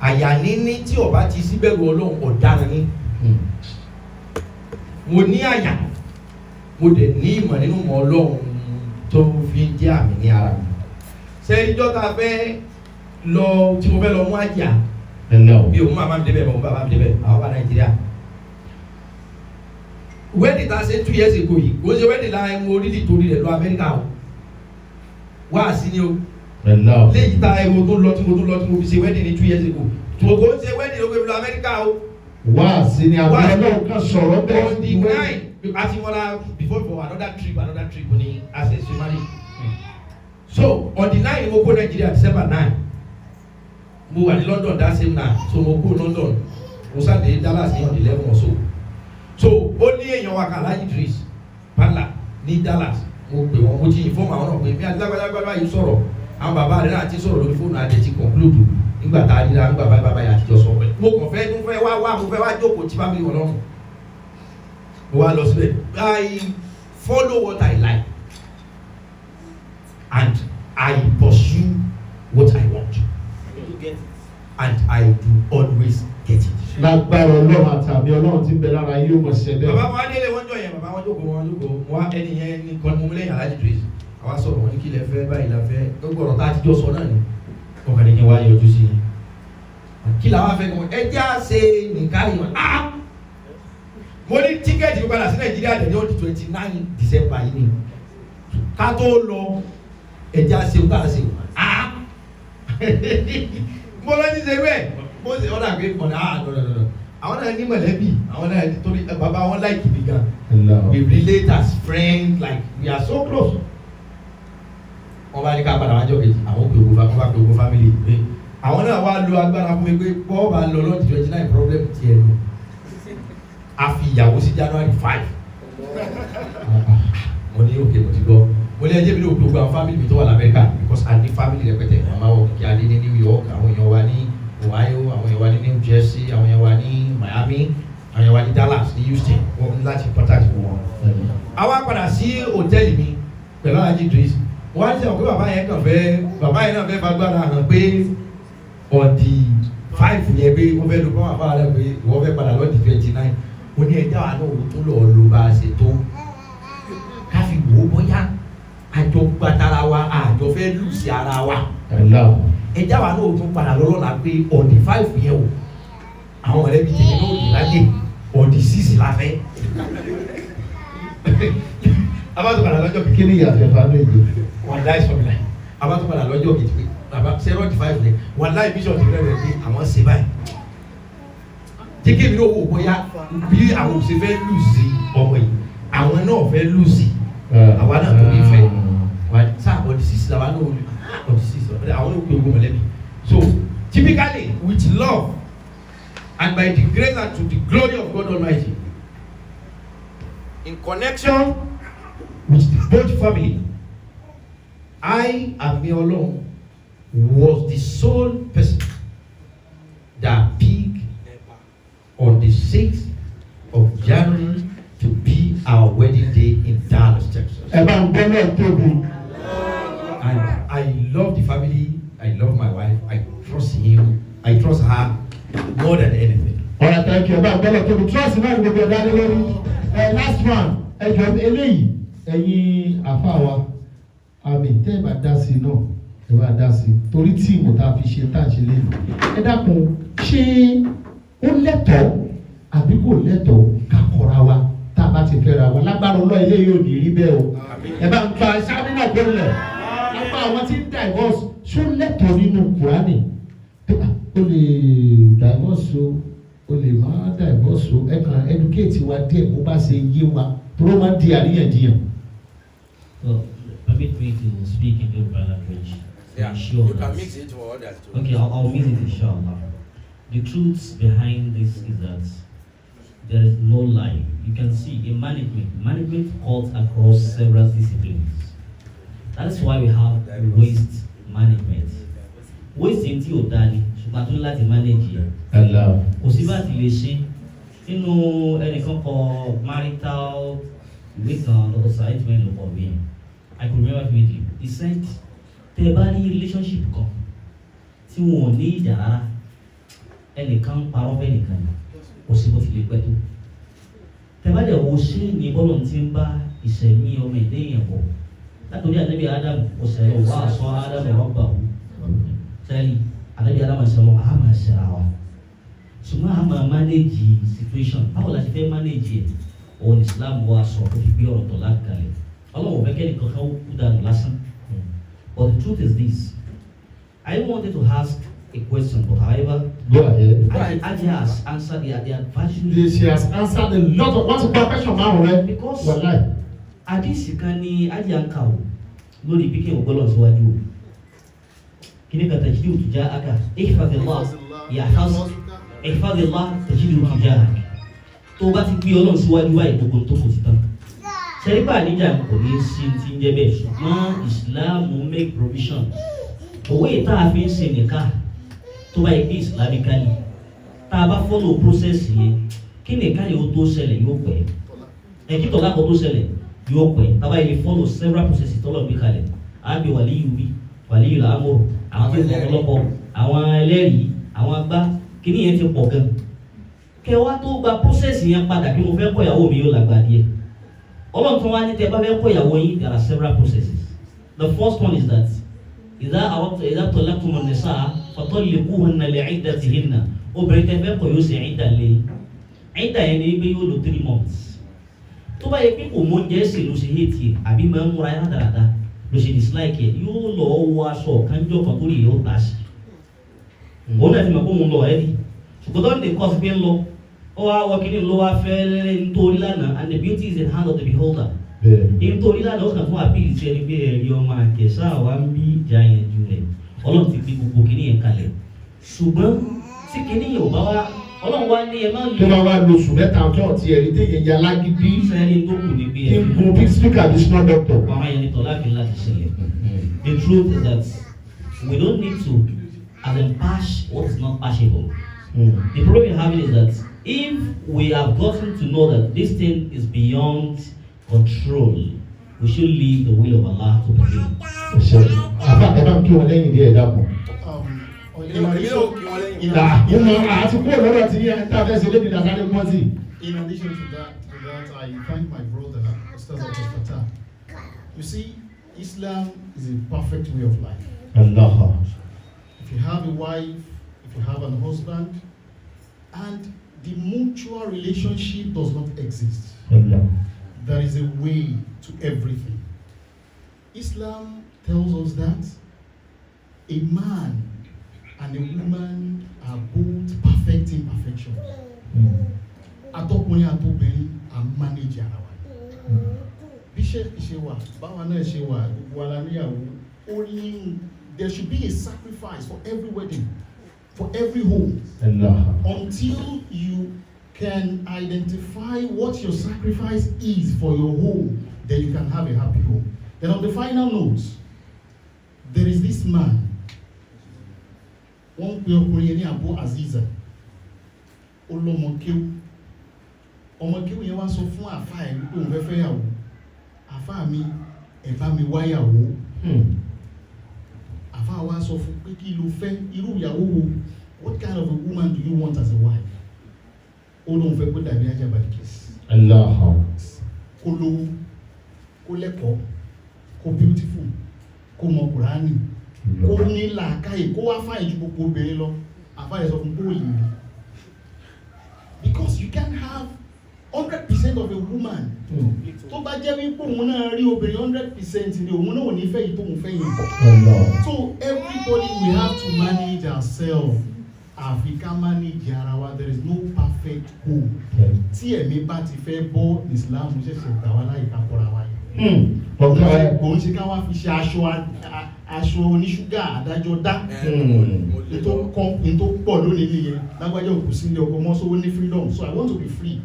Àyà níní tí ó bá ti síbẹ̀rù Ọlọ́run ọ̀daràn ni. Mo ní àyà, mo dẹ̀ ní ìmọ̀ nínú mọ̀ Ọlọ́run tó fi jẹ́ àmì ní ara mi. Ṣé ìjọ ta fẹ́ lọ tí mo fẹ́ lọ mú àjà? Bí òun máa mi débẹ̀, mo bá mi débẹ̀, àwọn bá Nàìjíríà. Wedding ta ṣe 2 years ago yìí, kò ṣe wedding la mo rí nítorí rẹ̀ lọ Amẹ́ríkà o. Wá sí ni o. Léyìí ta mo tó lọ tí mo fi ṣe wedding ní 2 years ago. Tó kò ṣe wedding ló gbé mi lọ Amẹ́ríkà o. Wá sí ni àwọn Ọlọ́run kan sọ̀rọ̀ bẹ́ẹ̀. On the 9, àti wọn la before another trip ní as a ceremony. So on the 9 mo kó Nigeria December 9. Mo wà ní London that same night, so mo kó London. Mo sáde Dallas ní on the 11 or so. So ó ní èèyàn wa kan Alhaji Idris Padla ní Dallas. Mo pè wọ́n, mo ti inform àwọn náà pé bí alágbàlagbà yìí sọ̀rọ̀, àwọn bàbá rẹ̀ náà ti sọ̀rọ̀ lórí fóònù àti ti conclude nígbà tá a rí ra nígbà bàbá yà àtijọ́ sọ pé mo kàn fẹ́ tún fẹ́ wá mo fẹ́ wá jókòó tí family wọn lọ́rùn. Mo wá lọ síbẹ̀. I follow what I like and I pursue what I want. And I do always get it. Lágbára Ọlọ́run àtàbí Ọlọ́run ti bẹ lára yóò mọ̀ ṣẹ́ bẹ́ẹ̀. Bàbá wọn délé wọ́n jọ yẹn, bàbá wọn jókòó wọn ẹni yẹn ní kan mú lẹ́yìn Alhaji Idris. Àwa sọ̀rọ̀ wọn ní kí lẹ fẹ́ báyìí la fẹ́ gbogbo ọ̀rọ̀ tá a ti jọ sọ náà ni. Wọ́n kàn ní kí n wá yọjú sí i. Kí làwọn afẹ́ kan ẹ jẹ́ àṣẹ nìkan yìí wọn. Mo ní tíkẹ́ẹ̀tì mi padà sí Nàìjíríà dẹ̀ ní on the 29 December yìí ni. Ká tó lọ ẹ jẹ́ àṣẹ òkú àṣẹ. Mo lọ ní ṣe wẹ̀. Mo ṣe ọ̀dà pé ọ̀dà no. Àwọn náà ní mọ̀lẹ́bí, àwọn náà torí bàbá wọn láìkì mi gan. We relate as friends, like we are so close. Wọ́n bá ní ká padà wájọ́ kejì, àwọn òkè ògbó family pé àwọn náà wá lo agbára fún mi pé bọ́ọ̀ bá lọ lọ́dún 29 problem ti ẹ̀ lọ. A fi ìyàwó sí January 5. Mo ní òkè mo ti gbọ́. Mo lé ẹjẹ́ mi ní òkè ògbó àwọn family mi tó wà l'Amẹ́ríkà because a ní family rẹpẹtẹ. Màmá wọ kìkì adé ní New York, àwọn èèyàn wa ní Ohio, àwọn èèyàn wa ní New Jersey, àwọn èèyàn wa ní Miami, àwọn èèyàn wa ní Dallas, ní Houston. Wọ́n ní láti contact wọn. Àwa padà sí hòtẹ́ẹ̀lì mi pẹ̀lú Alhaji Idris. Wọ́n á sọ pé bàbá yẹn náà fẹ́ fagbára hàn pé on the 5 yẹn pé wọ́n fẹ́ lo fún àwọn afárá pé wọ́n fẹ́ padà lọ́dún 29. Ó ní ẹja wa náà tó lọ lo bá a ṣe tó. Ká fi wò ó bóyá àjọ gbàtara wa àjọ fẹ́ lù sí ara wa. Ẹja wa náà tún padà lọ́lọ́ la pé on the 5 yẹn o. Àwọn mọ̀lẹ́bí tèmi náà di láyé on the 6 la fẹ́. Abátú padà lọ́jọ́ kìí. Kí ni ìyàtọ̀ fáwọn èjì? Wọ́n láì sọ mi láì. Abátú padà lọ́jọ́ kìí pé bàbá 75 rẹ̀ wọ́n láì bíṣọ̀ ti rẹ̀ pé àwọn ṣe báyìí. Jẹ́ kí èmi náà wò bóyá bí àwọn òṣè fẹ́ lù sí ọmọ yìí, àwọn náà fẹ́ lù sí. Àwa náà tó ní fẹ́. Sáà on the 6 làwa náà on the 6 àwọn náà kú ogun mọ̀lẹ́bí. So typically with love and by the grace and to the glory of God Almighty, in connection with both family, I and me alone was the sole person that picked on the 6th of January to be our wedding day in Dallas, Texas. And I love the family, I love my wife, I trust him, I trust her more than anything. All right, thank you. Trust him, last one. Eléyìí ẹ̀yin àfa wa àmì tẹ́ ẹ bá dá sí náà ẹ bá dá sí torí tíìmù tá a fi ṣe tá a ṣe lé ẹ dákun ṣé ó lẹ́tọ̀ọ́ àbí kò lẹ́tọ̀ọ́ ká kọra wa tá a bá ti fẹ́ra wa lágbára ọlọ́ ilé yóò ní rí bẹ́ẹ̀ o ẹ bá ń gba sáré náà kó lẹ̀ lápá àwọn tí ń divorce ṣó lẹ́tọ̀ọ́ nínú Kùránì ó lè divorce o lè má divorce o ẹ kàn educate wa díẹ̀ bó bá ṣe yé wa. Well, permit me to speak in Yoruba language. Yeah, Sure. you can mix it for others too. Okay, I'll mix it inshallah. The truth behind this is that there is no lie. You can see in management cuts across several disciplines. That is why we have waste management. Waste in tí ò dá ni, ṣùgbọ́n tó láti manage yẹn. Kò sí bá ti lè ṣe. Nínú ẹnìkan kọ marital ìwé kan lọ́dọ̀ side men ló kọ̀ bí yẹn. I could remember vividly. He said, tẹ́ bá ní relationship kan tí wọn ò ní ìjà rárá, ẹnìkan parọ́ fẹ́ nìkan ni, kò sí bó ti lè pẹ́ tó. Tẹ́ bá dẹ̀ wo ṣé ní bọ́lọ̀ tí ń bá ìṣẹ̀mí ọmọ ẹ̀dẹ́ èèyàn bọ̀. Látòrí ànábì Ádámù kò sẹ́yìn wá aṣọ Ádámù rọ́gbà wò. Sẹ́yìn ànábì Ádámù sẹ́wọ̀n á máa ṣẹ̀ra wa. Ṣùgbọ́n a máa manage situation. Báwo la ṣe fẹ́ manage ẹ̀? Òun Islam wa sọ kó fi gbé ọ̀rọ̀ tọ̀ lákàlẹ̀. Ọlọ́run fẹ́ kẹ́ni kankan kú dànù lásán. But the truth is this. I wanted to ask a question, but however, Go ahead. Aji has answered their virtually. She has answered a lot of what's the question now, right? Because Wallahi. Hadisi kan ni Aji ń kà o lórí bí kí n ò gbọ́dọ̀ síwájú o. Kí ni kàtà jíde òtújá aka? Ihfazillah tajidu tujahak. Tó bá ti gbé Ọlọ́run síwájú wáyé gbogbo tó kò ti tán. Sẹ́ríkà níjà kò ní sí ti ń jẹ́ bẹ́ẹ̀ ṣùgbọ́n Islam make provision. Owó ìta àfi ń ṣe nìka tó bá yẹ bí Islamically. Tá a bá follow process yẹn, kí nìka yóò tó ṣẹlẹ̀ yóò pẹ́. Kí tọ́lá kan tó ṣẹlẹ̀ yóò pẹ́. Tá a bá yẹ follow several processes tọ́lọ̀ gbé kalẹ̀. Á bí wàlíyù bí, wàlíyù làámọ̀, àwọn tó ń bọ̀ ọlọ́pọ̀, àwọn ẹlẹ́rìí, àwọn agbá, kíní yẹn ti pọ̀ gan. Kẹwàá tó gba process yẹn padà kí mo fẹ́ kọ́ ìyàwó mi yóò lágbá díẹ̀. Ọlọ́run tó wá ní tẹ́ bá fẹ́ kọ́ ìyàwó yín, there are several processes. The first one is that إذا طلقتم النساء فطلقوهن لعدتهن. Obìnrin tẹ́ fẹ́ kọ́ yóò ṣe ìdá lé. Ìdá yẹn ni pé yóò lò 3 months. Tó bá yẹ pé kò mọ oúnjẹ ṣe ló ṣe hate yẹ àbí máa ń múra yàrá dáadáa ló ṣe dislike yẹ yóò lọ wọ aṣọ kanjọ kan tó lè yóò tà sí. Òun náà ti mọ̀ pé òun lọ ẹ́ di. Ṣùgbọ́n tó ń lè kọ́ sí pé ń lọ. Ó wá wọ kíní ló wá fẹ́ nítorí lánàá and the beauty is in the hand of the beholder. Nítorí lánàá ó kàn fún àpìlì tí ẹni pé ẹ̀rí ọmọ àkẹ́sà wa ń bí ìjà yẹn ju rẹ̀. Ọlọ́run ti gbé gbogbo kíní yẹn kalẹ̀. Ṣùgbọ́n tí kíní yẹn ò bá wá Ọlọ́run wá ní ẹ máa ń Tó bá wá lo oṣù mẹ́ta ọjọ́ ti ẹ̀rí téye ya lágídí. sẹ́ni tó kù ní pé Kí n gun big speaker additional doctor. ọmọ yẹn ní tọ́lá kí n láti ṣẹlẹ̀. The truth is that we don't need to as in pass what is not passable. The problem we're having is that if we have gotten to know that this thing is beyond control, we should leave the will of Allah to prevail. Àbá ẹ bá ń kí wọn lẹ́yìn díẹ̀ dákun. Àti kúrò lọ́dọ̀ tí yẹn tá a fẹ́ ṣe lébi nàzàlẹ̀ mọ́ sí. In addition to that, I thank my brother, Ustaz Abdul Fattah. You see, Islam is a perfect way of life. Allah. If you have a wife, if you have an husband, and the mutual relationship does not exist, Allah. there is a way to everything. Islam tells us that a man and a woman are both perfect imperfections. Àtọkùnrin àtobìnrin à ń manage ara wa. Bí ṣe wà, báwa náà ṣe wà, gbogbo ara níyàwó, ó ní there should be a sacrifice for every wedding, for every home. Allah. Until you can identify what your sacrifice is for your home, then you can have a happy home. Then on the final note, there is this man. Wọ́n pe ọkùnrin yẹn ní Abu Aziza. Ó lọ́mọ kéwú. Ọmọ kéwú yẹn wá sọ fún àfáà ẹ̀ wípé òun fẹ́ fẹ́ yàwó. Àfáà mi ẹ bá mi wá yàwó. Àfáà wa sọ fún pé kí ló fẹ́ irú ìyàwó wo? What kind of a woman do you want as a wife? Ó lóun fẹ́ kó dàbí Ajá Balikis. Allah. Kó lówó, kó lẹ́kọ̀ọ́, kó beautiful, kó mọ Kùránì, kó ní làákàyè, kó wá fáyìn ju gbogbo obìnrin lọ. Àfáà yẹn sọ fún bóyè rí. Because you can have 100% of a woman. Tó bá jẹ́ wípé òun náà rí obìnrin 100% ni òun náà ò ní fẹ́ yìí tó òun fẹ́ yìí. So everybody we have to manage ourselves. Àfi ká manage ara wa, there is no perfect home. Tí ẹ̀mí bá ti fẹ́ bọ́ Islam ṣẹ̀ṣẹ̀ gbà wá láyé ká kọ́ra wa yìí. Kò ń ṣe ká wá fi ṣe aṣọ oníṣúgà adájọ́ dá. N tó pọ̀ lónìí nìyẹn. Lágbájá òkú sílé ọkọ mọ́ so ó ní freedom, so I want to be free.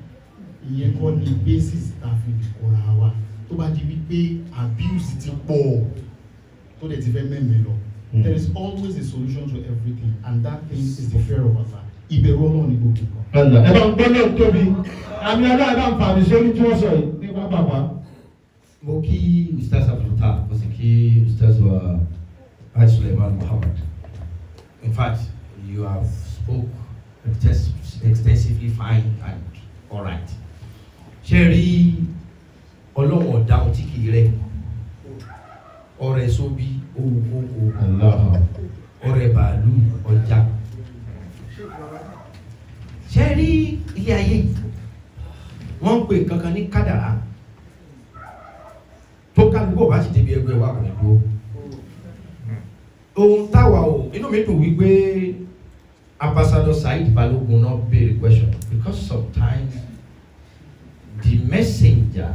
Ìyẹn kọ́ ni basis ta fi kọ́ra wa. Tó bá di wípé abuse ti pọ̀ tó dẹ̀ ti fẹ́ mẹ́mẹ́ lọ. There is always a solution to everything, and that thing is the fear of Allah. Ìbẹ̀rù Ọlọ́run ni gbogbo kan. Ẹ bá ń gbọ́ náà tóbi. Àmì ọlọ́run bá ń fa àmì sórí tí wọ́n sọ yìí nípa bàbá. mo kí Ustaz Abdulfatah, mo sì kí Ustaz wa Haji Suleiman Muhammad. In fact, you have spoke extensively fine and all right. Ṣé rí ọlọ́wọ̀n ọ̀dáhùn tí kìí rẹ̀ ọrẹ sóbí owó kókó ọrẹ bàálù ọjà. Ṣé rí ilé ayé wọ́n ń pè kankan ní kádàrá tó kálukú ọba sì débi ẹgbẹ́ wa kò ní dúró. Ohun táwa o inú mi dùn wípé Ambassador Saheed Balogun náà béèrè question because sometimes the messenger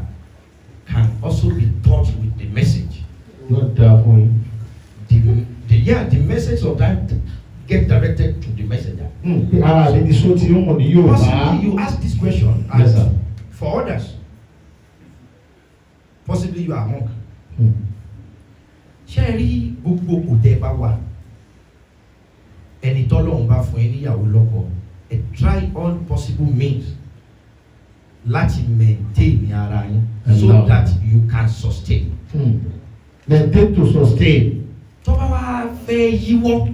can also be touched with the message. Not that one. The message sometimes get directed to the messenger. Possibly you ask this question yes, sir. for others. Possibly you are monk. Ṣé rí gbogbo kò tẹ́ bá wà ẹni tọ́lọ́run bá fún ẹ níyàwó lọ́kọ try all possible means láti maintain ara yín so that you can sustain. Maintain to sustain. Tó bá wá fẹ́ yíwọ́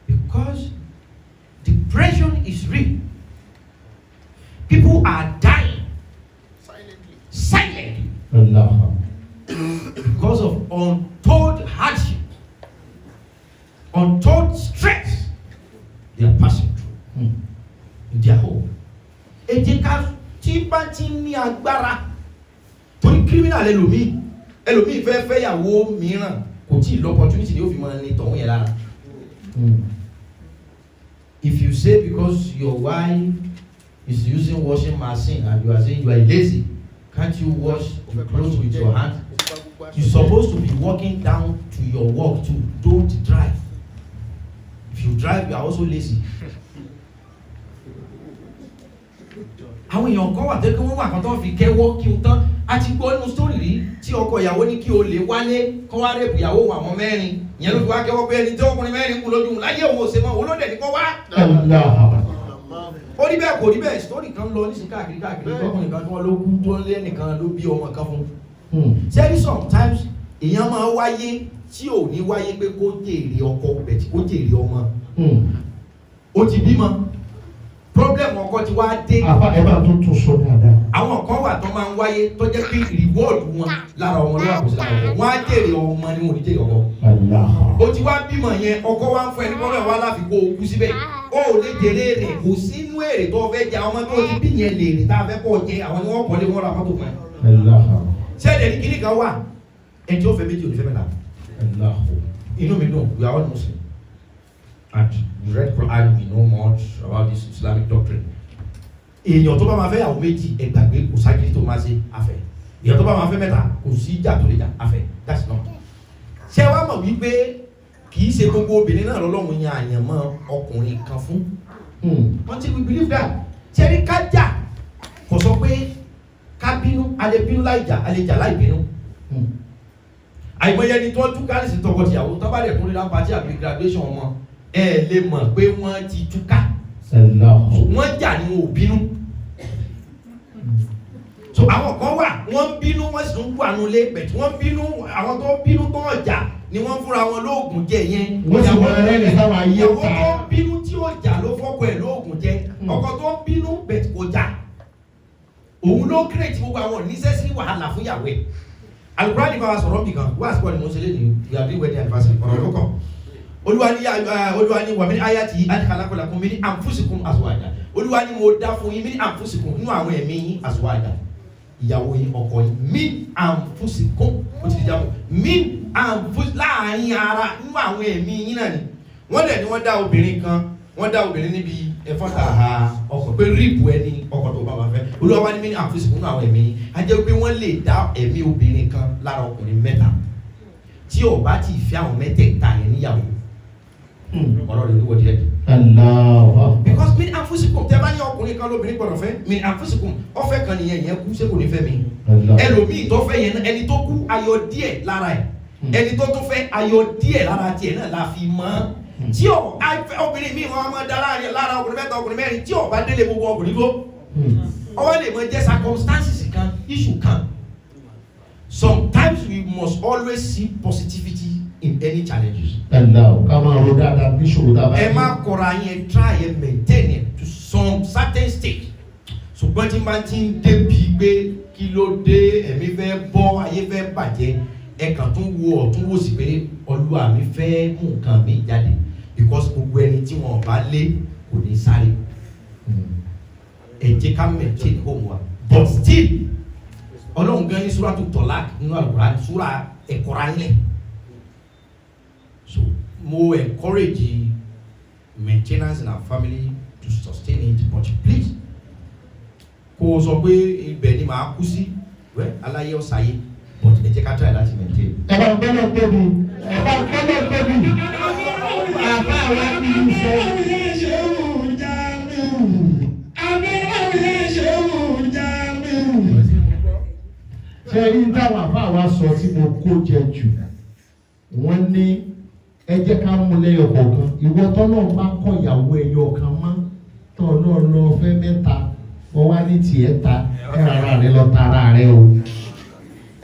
because the pressure is real. People are dying silently Allah. because of untold hardship, untold stress they are passing through in their home. Ẹ jẹ́ ká tí bá ti ní agbára torí criminal ẹlòmíì fẹ́ yàwó mìíràn kò tí ì lọ opportunity ni ó fi máa ní tọ̀hún yẹn lára. If you say because your wife is using washing machine and you are saying you are lazy, can't you wash the clothes with your hand? You're supposed to be walking down to your work too. Don't drive. If you drive, you are also lazy. Àwọn èèyàn kan wà tó kí wọ́n wà kan tó fi kẹ́wọ́ kí n tán a ti gbọ́ nínú sítórì rí tí ọkọ ìyàwó ní kí o lè wálé kọ́ wá rèpù ìyàwó wọn àwọn mẹ́rin ìyẹn ló fi wá kẹ́wọ́ pé ẹni tí ọkùnrin mẹ́rin kú lójú láyé òun ò ṣe mọ́ olóde ní kọ́ wá. Ó rí bẹ́ẹ̀ kò rí bẹ́ẹ̀ sítórì kan lọ nísìnyí káàkiri ọkùnrin kan tí wọ́n ló kú tó lé nìkan ló bí ọmọ kan fún. Ṣé sometimes èèyàn máa wáyé tí ò ní wáyé pé kó jèrè ọkọ bẹ̀tì kó jèrè ọmọ. Ó ti bímọ. Problem ọkọ ti wá dé. Àbá ẹ bá tún sọ dáadáa. Àwọn kan wà tó máa ń wáyé tó jẹ́ pé reward wọn lára ọmọ ló wà kó sí lára ọkọ. Wọ́n á jèrè ọmọ ni wọn ò ní jèrè ọkọ. O ti wá bímọ yẹn ọkọ wa ń fún ẹni problem wá láfi kó o kú síbẹ̀. O ò lè jèrè rẹ̀ kò sínú èrè tó fẹ́ jẹ ọmọ tó ti bí yẹn lèrè tá a fẹ́ kọ́ jẹ àwọn ni wọ́n kọ́lé wọn ra mọ́tò fún ẹ. Ṣẹ́ẹ̀dẹ̀ ní kíní kan wà ẹni tí ó fẹ́ méjì ò ní fẹ́ mẹ́ta. Inú mi dùn we are all Muslim. And we read Quran, we know much about this Islamic doctrine. Èèyàn tó bá máa fẹ́ yàwó méjì ẹ gbàgbé kò ságiri tó máa ṣe afẹ́. Èèyàn tó bá máa fẹ́ mẹ́ta kò sí ìjà tó lè jà afẹ́. That's not. Ṣé wàá mọ̀ wípé kì í ṣe gbogbo obìnrin náà lọ́lọ́run yan àyànmọ́ ọkùnrin kan fún? Until we believe that. Ṣé ní ká jà kò sọ pé ká bínú, a lè bínú láì jà, a lè jà láì bínú. Àìmọye ni tó ń tún káàlì sí tọkọtìyàwó tó bá dẹ̀ tún lè dá pàtí àbí graduation wọn. Ẹ lè mọ̀ pé wọ́n ti túká. Wọ́n jà ní wọn ò bínú. So àwọn kan wà wọ́n bínú wọ́n sì tún wà nulẹ̀ bẹ̀tì wọ́n bínú àwọn tó bínú tó ọjà ni wọ́n fúnra wọn lóògùn jẹ yẹn. Wọ́n sì wọ́n rẹ́ ní sáwọn ayé ọkọ ta. tó bínú tí ó jà ló fọ́kọ ẹ̀ lóògùn jẹ. Ọkọ tó bínú bẹ̀tì kò jà. Òun ló kírètì gbogbo àwọn necessary wàhálà fún ìyàwó ẹ̀. Al-Qur'an ní bá wa sọ̀rọ̀ nìkan wá àsìkò ni mo ṣe lé ní ìyàbí wedding anniversary ọ̀rọ̀ ló kàn. Olúwa ní wà mí ayati adkhalaqakum min anfusikum azwaja. Olúwa ní mo dá fún yín min anfusikum nínú àwọn ẹ̀mí yín azwaja. Ìyàwó yín ọkọ yín min anfusikum ó ti di jáwọ́ min anfus láàrin ara nínú àwọn ẹ̀mí yín náà ni. Wọ́n dẹ̀ ni wọ́n dá obìnrin níbi ẹ̀fọ́ta ọkọ pé ríìpù ẹni ọkọ tó bá wà fẹ́. Olúwa wá ní min anfusikum nínú àwọn ẹ̀mí yín. A jẹ́ pé wọ́n lè dá ẹ̀mí obìnrin kan lára ọkùnrin mẹ́ta tí ó bá ti fi àwọn mẹ́tẹ̀ẹ̀ta yẹn níyàwó. Ọ̀rọ̀ rẹ̀ olúwo díẹ̀. Because min anfusikum tẹ́ bá ní ọkùnrin kan lóbìnrin gbọ́dọ̀ fẹ́ min anfusikum ọ̀fẹ́ kan nìyẹn yẹn kú ṣé kò ní fẹ́ mi. Ẹlòmíì tó fẹ́ yẹn ẹni tó kú ayọ̀ díẹ̀ lára ẹ̀ ẹni tó tó fẹ́ ayọ̀ díẹ̀ lára tiẹ̀ náà la fi mọ́. Tí obìnrin mi wọn máa dá lára ọkùnrin mẹ́ta ọkùnrin mẹ́rin tí ó bá délé gbogbo ọkùnrin tó ọwọ́ lè mọ jẹ́ circumstances kan issue come. Sometimes we must always see positivity in any challenges. And now, come on, that issue that Emma Korayen try and maintain it to some certain stage. So when you maintain the people kilo de emi fẹ́ bọ́ ayé fẹ́ bàjẹ́ ẹ kàn tún wo ọ̀tún wò sí pé Olúwa mi fẹ́ mú nǹkan mi jáde because gbogbo ẹni tí wọn bá lé kò ní sáré. Ẹ jẹ́ ká maintain home wa but still Ọlọ́run gan ní súrà tó tọ̀lá nínú Al-Qur'an súrà ẹ̀kọ́ra yẹn. So mo encourage maintenance in our family to sustain it but please kò sọ pé ibẹ̀ ni màá kú sí wẹ́ aláyé ọ̀sáyé but ẹ jẹ́ ká try láti maintain. Ẹ̀bá gbọ́dọ̀ tóbi àbá wa bí i sọ. Ṣé rí táwọn àbá wa sọ tí mo kó jẹ jù? Wọ́n ní ẹ jẹ́ ká mú lẹ́yọ̀ kọ̀ọ̀kan. Ìwọ tọ́lọ́ bá kọ ìyàwó ẹyọ kan mọ́ tọ́lọ́ lọ fẹ́ mẹ́ta wọ́n wá ní tiẹ̀ ta ẹ rárá rẹ lọ tara rẹ o.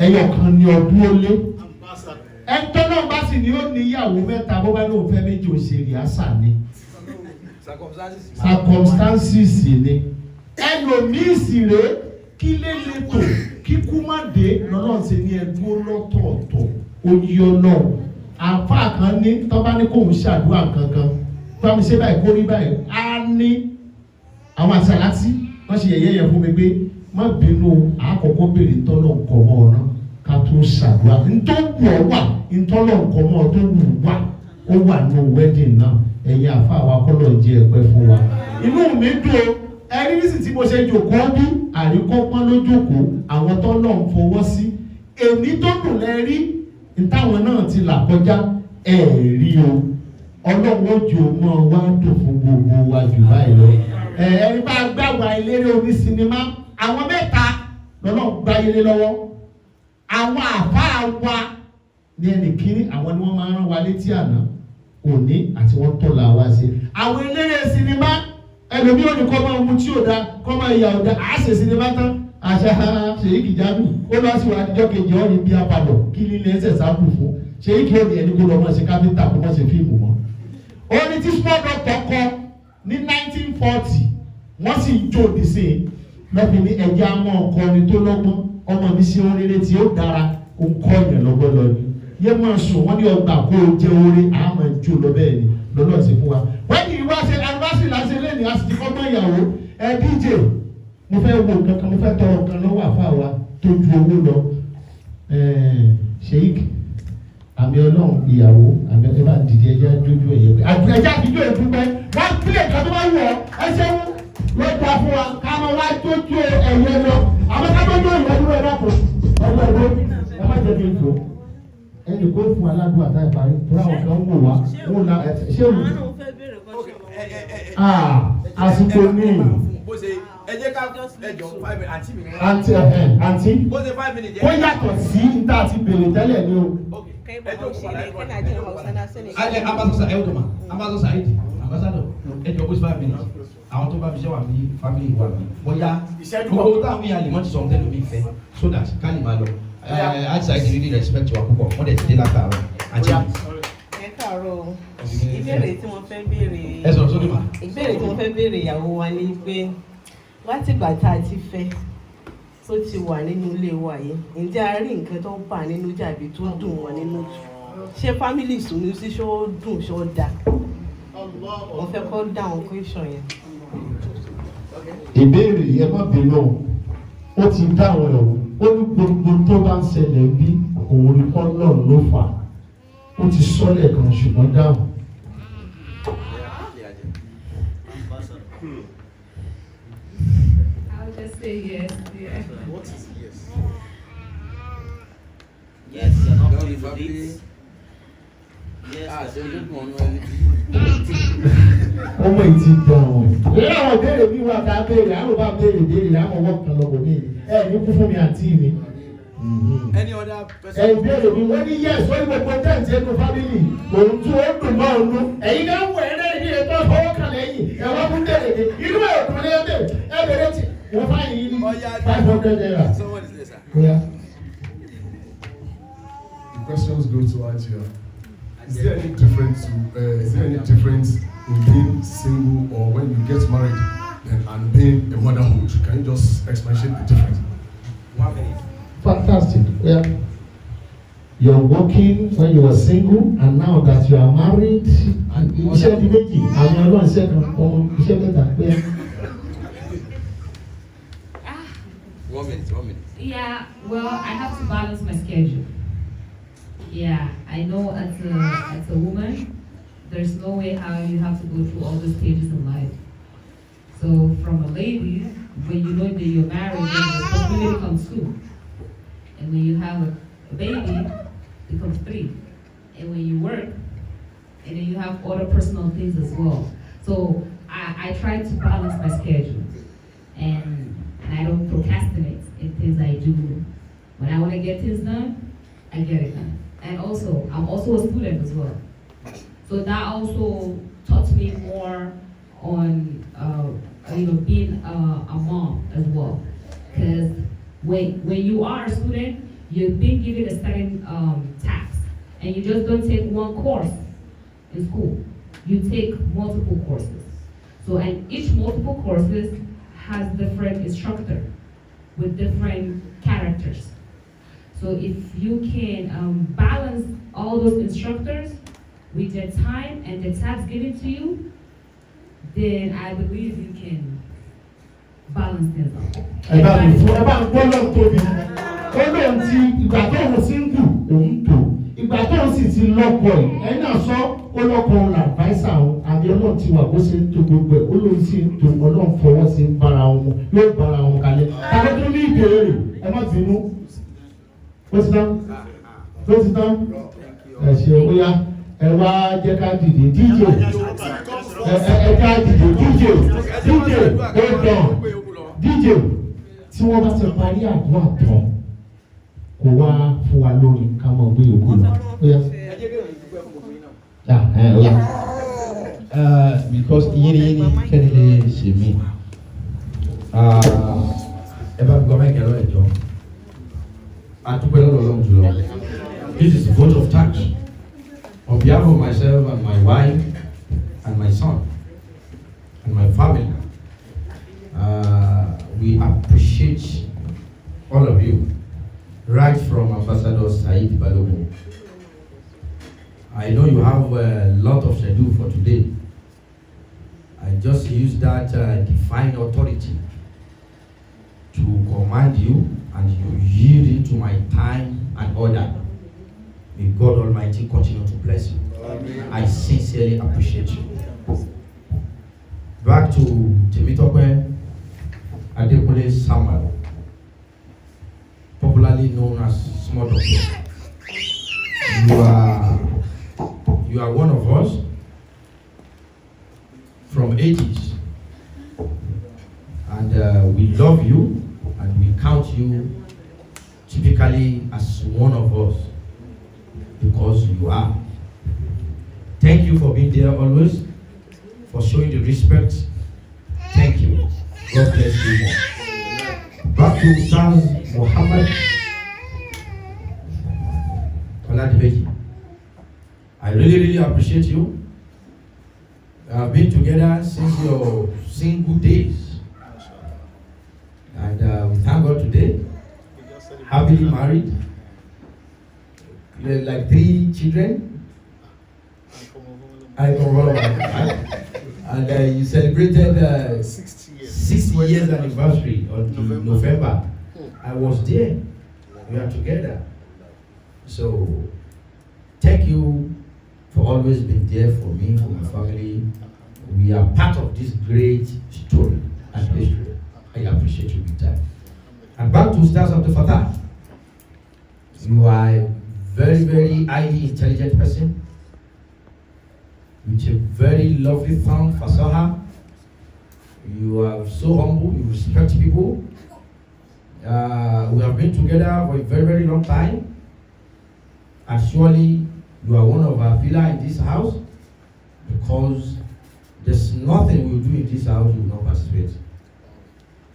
Ẹyọ kan ní ọdún ó lé. Ẹ tọ́lọ́ bá sì ní ó níyàwó mẹ́ta bó bá lóun fẹ́ méjì òṣèré àṣà ni. Circumstances ni. Ẹlòmíì sì rèé kí lè lè tò kíkú má dé lọ́nà ṣe ní ẹdúró lọ́tọ̀ọ̀tọ̀ oyè ọlọ́run àǹfà kan ní tọ́ba ní kóun ṣàdúrà kankan tọ́mi ṣe báyìí kó rí báyìí á ní àwọn àṣàlásí wọ́n ṣe yẹ̀yẹ́ yẹn fún mi pé má bínú àkọ́kọ́ béèrè ntọ́lọ̀ nǹkan mọ́ ọ̀nà ká tó ṣàdúrà ntọ́wù ọ wà ntọ́lọ̀ nǹkan mọ́ ọ tó wù wá ó wà ní wedding náà ẹ̀yin àfa wa kọ́lọ̀ jẹ́ ẹ̀pẹ́ fún wa inú mi dùn ẹ̀rí nísì tí mo ṣe jòkó bí àríkọ́pọ́n ló jòkó àwọn tọ́lọ̀ ń fọwọ́ sí èmi tó dùn lẹ́rí ntáwọn náà ti là kọjá ẹ̀rí o ọlọ́run ojú ọmọ wa dùn fún gbogbo wa jù báyìí lọ ẹ̀rí bá gbàgbà eléré oní sinimá àwọn mẹ́ta lọ́nà gbáyélé lọ́wọ́ àwọn àfáà wa ní ẹnì kíní àwọn ni wọ́n máa ń rán wa létí àná òní àti wọ́n tọ́ la wá sí àwọn eléré sinimá ẹlòmí ò ní kọ́ máa mú tí ò da kọ́ máa yà ò da àṣẹ sinimá tán àṣà ṣèyí kìjánu ó lọ sí wa níjọ́ kejì ọ̀rìn bí apalọ̀ kí lílé ẹsẹ̀ sáàpù fún ṣèyí kí ó ní ẹni kó lọ mọ̀ ṣe káfíńtà kó mọ̀ ṣe fíìmù mọ́. ó ní tí small doctor kọ ní 1940 wọ́n sì ń jó òdìsí lọ́pìn ní ẹ̀jẹ̀ amọ̀ ọkọrin tó lọ́gbọ́n ọmọ mi sí oríire tí ó dára ó ń kọ́ ìyẹn lọ́gbọ́n lọ ni yé máa sùn wọ́n ní ọgbà kó o jẹ́ orí àmọ́ jó lọ bẹ́ẹ̀ ni lọ́lọ́ sí fún wa. wọ́n ní ìwá ṣe anniversary láti lé ní àsìkò ọgbọ́n ìyàwó ẹ DJ mo fẹ́ wo kankan mo fẹ́ tọrọ kan lọ́wọ́ àfa wa tó ju owó lọ sheik àmì ọlọ́run ìyàwó àmì ẹ bá dìde ẹjẹ́ dójú ẹ̀yẹ pé ẹjẹ́ àdúgbò ẹ̀dúgbẹ́ wọ́n pílẹ̀ kan tó bá wọ̀ ẹsẹ̀ lọ́jà fún wa káwọn wá dójú ẹ̀yẹ lọ àwọn kájọ́jú ìyẹ́dúró ẹ̀dá kò ọgbà ìwé ẹ má jẹ́ kí n fò ẹnì kó fún aládùn àtà ìparí tó láwọn kan wò wá wọn la ṣé òun àsìkò ní ẹ jẹ́ ká ẹjọ́ 5 minutes àǹtí mi. àǹtí bó ṣe 5 minutes. ó yàtọ̀ sí níta àti bèrè tẹ́lẹ̀ ní o. alẹ́ ambassador eldoma ambassador saidi ambassador ẹjọ́ bó ṣe 5 minutes àwọn tó bá fi ṣe wà ní family wa bóyá gbogbo táwọn yà lè mọ́ ti sọ ọ́n mi fẹ́ so that ká lè máa lọ àti saidi really respect wa púpọ̀ wọ́n dẹ̀ ti dé látàárọ̀ àti àmì. ẹ káàárọ̀ ìbéèrè tí mo fẹ́ béèrè ẹ sọ̀rọ̀ sókè mà. ìbéèrè tí mo fẹ́ béèrè ìyàwó wa ni pé látìgbà tá a ti fẹ́ tó ti wà nínú ilé wa yìí ǹjẹ́ a rí nǹkan tó ń bà nínú jàbí tó dùn wọn nínú jù ṣé family sùnú sí ṣó dùn ṣó dà wọ́n fẹ́ kọ́ dáhùn question yẹn. ìbéèrè yẹn má bínú ó ti dáhùn ẹ̀ ó ní gbogbo tó bá ń ṣẹlẹ̀ bí òun ní kọ́ náà ló fà ó ti sọ́lẹ̀ kan ṣùgbọ́n dáhùn. Say yes, yeah. What is yes? Yes, you're not ready for this. Yes, ọmọ yìí ti dáhùn. ìyá àwọn ìbéèrè mi wà ká béèrè àwọn bá béèrè àwọn ọwọ́ kan lọ́wọ́ mi ní kú fún mi àǹtí mi. Any other person? ìbéèrè mi wọ́n ní yẹ́sì wọ́n ní gbogbo tẹ́ǹtì ẹnu fámìlì òun tún ó dùn náà nú. ẹ̀yin náà ń wọ̀ ẹ́ lẹ́yìn ní ètò ọwọ́ kan lẹ́yìn ẹ̀wọ́n fún bèrè inú ẹ̀ dùn ní ẹ bèrè tí wọ́n fáyìn yìí ní 500 naira. Yeah. The questions go to Angela. Is there any difference in being single or when you get married and being a motherhood? Can you just explain the difference? 1 minute. Fantastic. Yeah. You're working when you were single, and now that you are married, iṣẹ́ di méjì, àwọn ọlọ́run iṣẹ́ kan, ọmọ iṣẹ́ mẹ́ta pé. 1 minute. Yeah, well, I have to balance my schedule. Yeah, I know as a woman, there's no way how you have to go through all the stages in life. So from a lady, when you know that you're married, then the responsibility comes 2. And when you have a baby, it becomes 3. And when you work, and then you have other personal things as well. So I try to balance my schedule. And I don't procrastinate in things I do. When I want to get things done, I get it done. And also, I'm also a student as well. So that also taught me more on, being a mom as well. Because when you are a student, you've been given a certain task. And you just don't take one course in school. You take multiple courses. So, and each multiple courses has different instructor with different characters. So if you can balance all those instructors with the time and the tasks given to you, then I believe you can balance them out. Ẹ bá mi fún ẹ bá ń gbọ́ lọ́ọ̀ tóbi. Ó lóun ti ìgbà tó ń single òun tó. Ìgbà tó ń sì ti lọ́kọ ẹ̀. Ẹ̀yin náà sọ ó lọ́kọ òun làbáísà òun. Àbí ọlọ́run ti wà bó ṣe ń to gbogbo ẹ̀. Ó lóun sì ń to ọlọ́run fọwọ́ sí ń bára wọn. Yóò bára wọn kalẹ̀. Tàbí tó ní ìbéèrè ẹ má bínú. Ó ti tán. Ó ti tán. Ẹ ṣe bóyá ẹ wá jẹ́ ká dìde DJ. Ẹ ká dìde DJ. DJ ó dàn. DJ tí wọ́n bá ti parí àdúrà tán kò wá fún wa lórí ká mọ̀ gbé yòókù lọ. Because yìnyín kẹ́ni lè ṣe mí. Ẹ bá mi gbọ́ mẹ́kẹ́ lọ́wọ́ ẹ̀jọ́. Àdúgbò lọ́dọ̀ Ọlọ́run jùlọ. This is a vote of thanks on behalf of myself and my wife and my son and my family. We appreciate all of you, right from Ambassador Said Balogun. I know you have a lot of schedule for today. I just use that divine authority to command you, and you yield into my time and order. May God Almighty continue to bless you. Amen. I sincerely appreciate you. Back to Temitope Adekunle Samuel, popularly known as Small Doctor. You are one of us from 80s, and we love you, and we count you typically as one of us because you are. Thank you for being there always, for showing the respect. Thank you. God bless you more. Back to Ustaz Muhammad Oladimeji. I really appreciate you. We have been together since your single days. And we thank God today. Happily married. Like 3 children. And you celebrated 60 years anniversary on November. I was there. We are together. So thank you for always being there for me, for my family. We are part of this great story and history. I appreciate you big time. And back to Ustaz Abdul Fattah. You are a very highly intelligent person with a very lovely tongue, fasaha. You are so humble, you respect people. We have been together for a very long time. And surely you are one of our pillars in this house, because there's nothing we will do in this house you will not participate.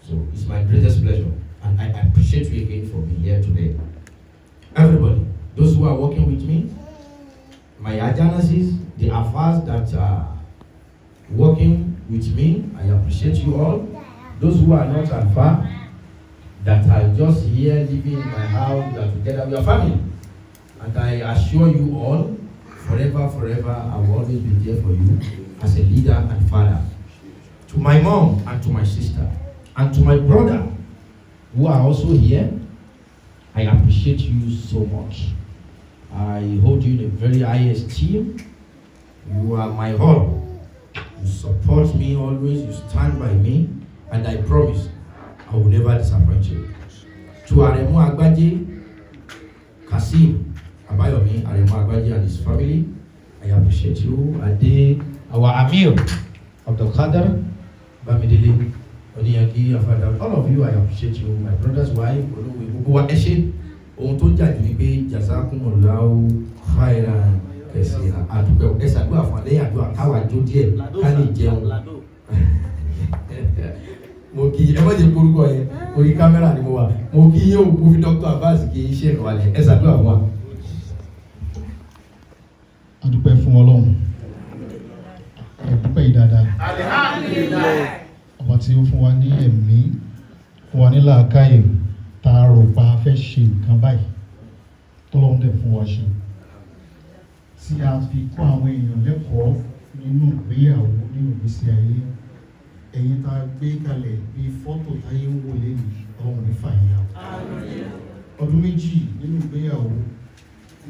So it's my greatest pleasure And I appreciate you again for being here today. Everybody, those who are working with me, my agencies, the affairs that are working with me, I appreciate you all. Those who are not afar, that are just here living in my house, that together we are family. And I assure you all, forever, I will always be there for you as a leader and father. To my mom and to my sister and to my brother who are also here, I appreciate you so much. I hold you in a very high esteem. You are my all. You support me always, you stand by me, and I promise I will never disappoint you. To Aremu Agbaje, Kasim, Abayomi, Aremu Agbaje and his family, I appreciate you. Ade, our Amir, Abdul Khader, Bamidele, Odiyaki, Afadam, all of you, I appreciate you. My brother's wife, Oluwe, Eshe, ohun tó jáde ní pé jazakumullahu khairan kẹsìrà àdúgbò ẹsàdúrà fún àlẹyìn àdúrà káwá jó díẹ̀ ká lè jẹun. Mo kí ẹ má jẹ korúkọ yẹn orí kámẹ́rà ni mo wà mo kí yín òkú fi Dr. Abbas kì í ṣe ìwàlẹ̀ ẹsàdúrà fún wa. A dúpẹ́ fún Ọlọ́run ẹ dúpẹ́ yìí dáadáa ọba tí ó fún wa ní ẹ̀mí fún wa ní làákàyè tá a rò pa fẹ́ ṣe nǹkan báyìí tọ́lọ́run dẹ̀ fún wa ṣe tí a fi kọ́ àwọn èèyàn lẹ́kọ̀ọ́ nínú ìgbéyàwó nínú ìgbésí ayé ẹ̀yin tá a gbé kalẹ̀ bí fọ́tò táyé ń wò lé ní ọlọ́run ní fàyà ọdún méjì nínú ìgbéyàwó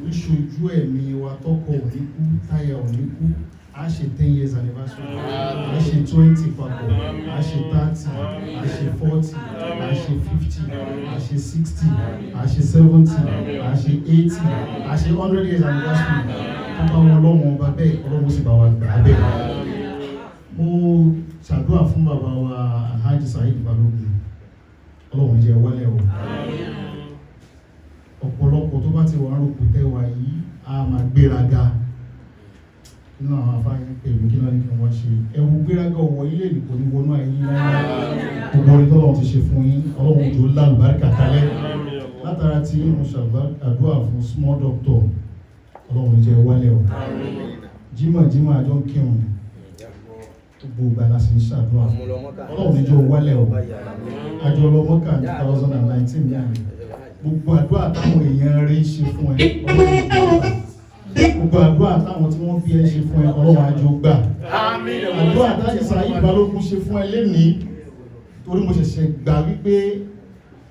ń ṣojú ẹ̀mí wa tọkọ òní kú táyà òní kú a ṣe 10 years anniversary a ṣe 20 papọ̀ a ṣe 30 a ṣe 40 a ṣe 50 a ṣe 60 a ṣe 70 a ṣe 80 a ṣe 100 years anniversary tó bá wọn lọ́wọ́ ọba bẹ́ẹ̀ ọlọ́run sì bá wa gbà bẹ́ẹ̀. Mo ṣàdúrà fún bàbá wa Alhaji Saheed Balogun ọlọ́run jẹ́ wọlé o ọ̀pọ̀lọpọ̀ tó bá ti wà rúkú tẹ́wà yìí a máa gbéraga nínú àwọn afáyín pẹ̀lú kí náà ní kí wọ́n ṣe ẹ̀wù gbéraga ọ̀wọ̀ ilé ìdìbò ní wọnú ayé láyé gbogbo orí tọ́lọ́run ti ṣe fún yín ọlọ́run tó lálùbáríkà kalẹ̀ látara tí mo ṣàdúrà fún small doctor ọlọ́run jẹ́ wọlé o jímọ̀ àjọ ń kírun gbogbo ìgbà la sì ń ṣàdúrà ọlọ́run níjọ́ wálẹ̀ o àjọ ọlọ́mọ́kà ní 2019 ní àná gbogbo àdúrà táwọn èèyàn rẹ̀ ń ṣe fún ẹ gbogbo àdúrà táwọn tí wọ́n fi ẹ ṣe fún ẹ ọlọ́run àjọ gbà àdúrà táyì Saheed Balogun ṣe fún ẹ lénìí torí mo ṣẹ̀ṣẹ̀ gbà wípé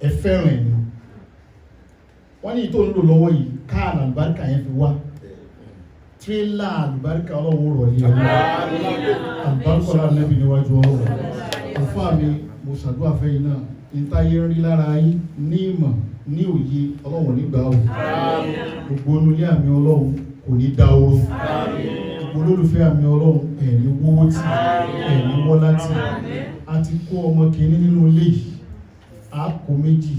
ẹ fẹ́ràn ẹ̀ ni wọ́n ní ìtò ń lò lọ́wọ́ yìí káàlà àlùbáríkà yẹn fi wá tírélà àlùbáríkà ọlọ́run rọ̀ ní ẹ̀rọ àlùbáríkà ọlọ́run lẹ́bi níwájú ọlọ́run ọ̀fà mi mo ṣàdúrà fẹ́yìn náà ìtayé rí lára yín ní ìmọ̀ ní òye ọlọ́run nígbà o gbogbo onúlé àmì ọlọ́run kò ní dá oró gbogbo olólùfẹ́ àmì ọlọ́run ẹ̀ní wówó tì ẹ̀ní wọ́lá tì a ti kó ọmọ kìíní nínú ilé yìí àkó méjì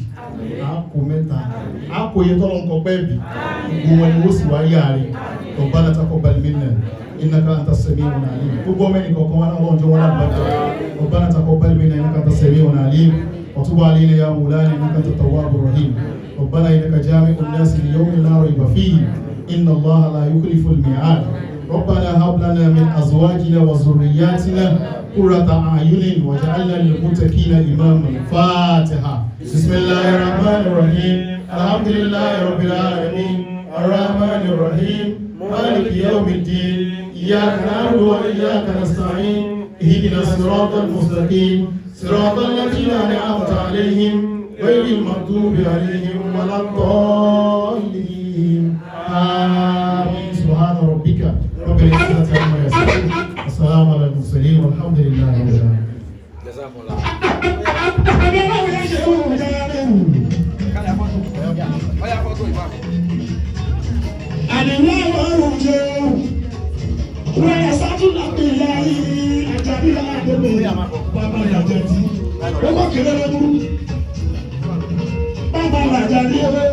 àkó mẹ́ta àkó iye tọ́lọ́ nǹkan pẹ́ẹ̀bì gbogbo wọn ni ó sì wá yáre Rabbana taqabbal minna innaka antas sami'ul alim gbogbo ọmọ ẹnì kọ̀ọ̀kan wọn náà wọ́n jọ wọn lábàjọ́ Rabbana taqabbal minna innaka antas sami'ul alim وتب علينا يا مولانا انك انت التواب الرحيم ربنا انك جامع الناس ليوم لا ريب فيه ان الله لا يخلف الميعاد ربنا هب لنا من ازواجنا وذرياتنا قرة اعين واجعلنا للمتقين اماما فاتحة بسم الله الرحمن الرحيم الحمد لله رب العالمين الرحمن الرحيم مالك يوم الدين اياك نعبد واياك نستعين اهدنا الصراط المستقيم صراط الذين أنعمت عليهم غير المغضوب عليهم ولا الضالين آمين سبحان ربك رب العزة عما يصفون والسلام على المرسلين والحمد لله رب العالمين جزاكم الله Bàbá ìyàjẹ́ tí ó bá kéré lọ́dún. Bàbá ìyàjẹ́ ní ewé.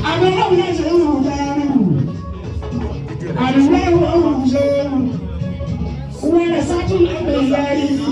Àwọn ọmọ ṣe ń rù dáadé. Àdúrà ìwọ̀n ṣe ń rù. Wọ́n rẹ̀ sátún lábẹ́ ìyá yìí.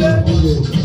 Thank you.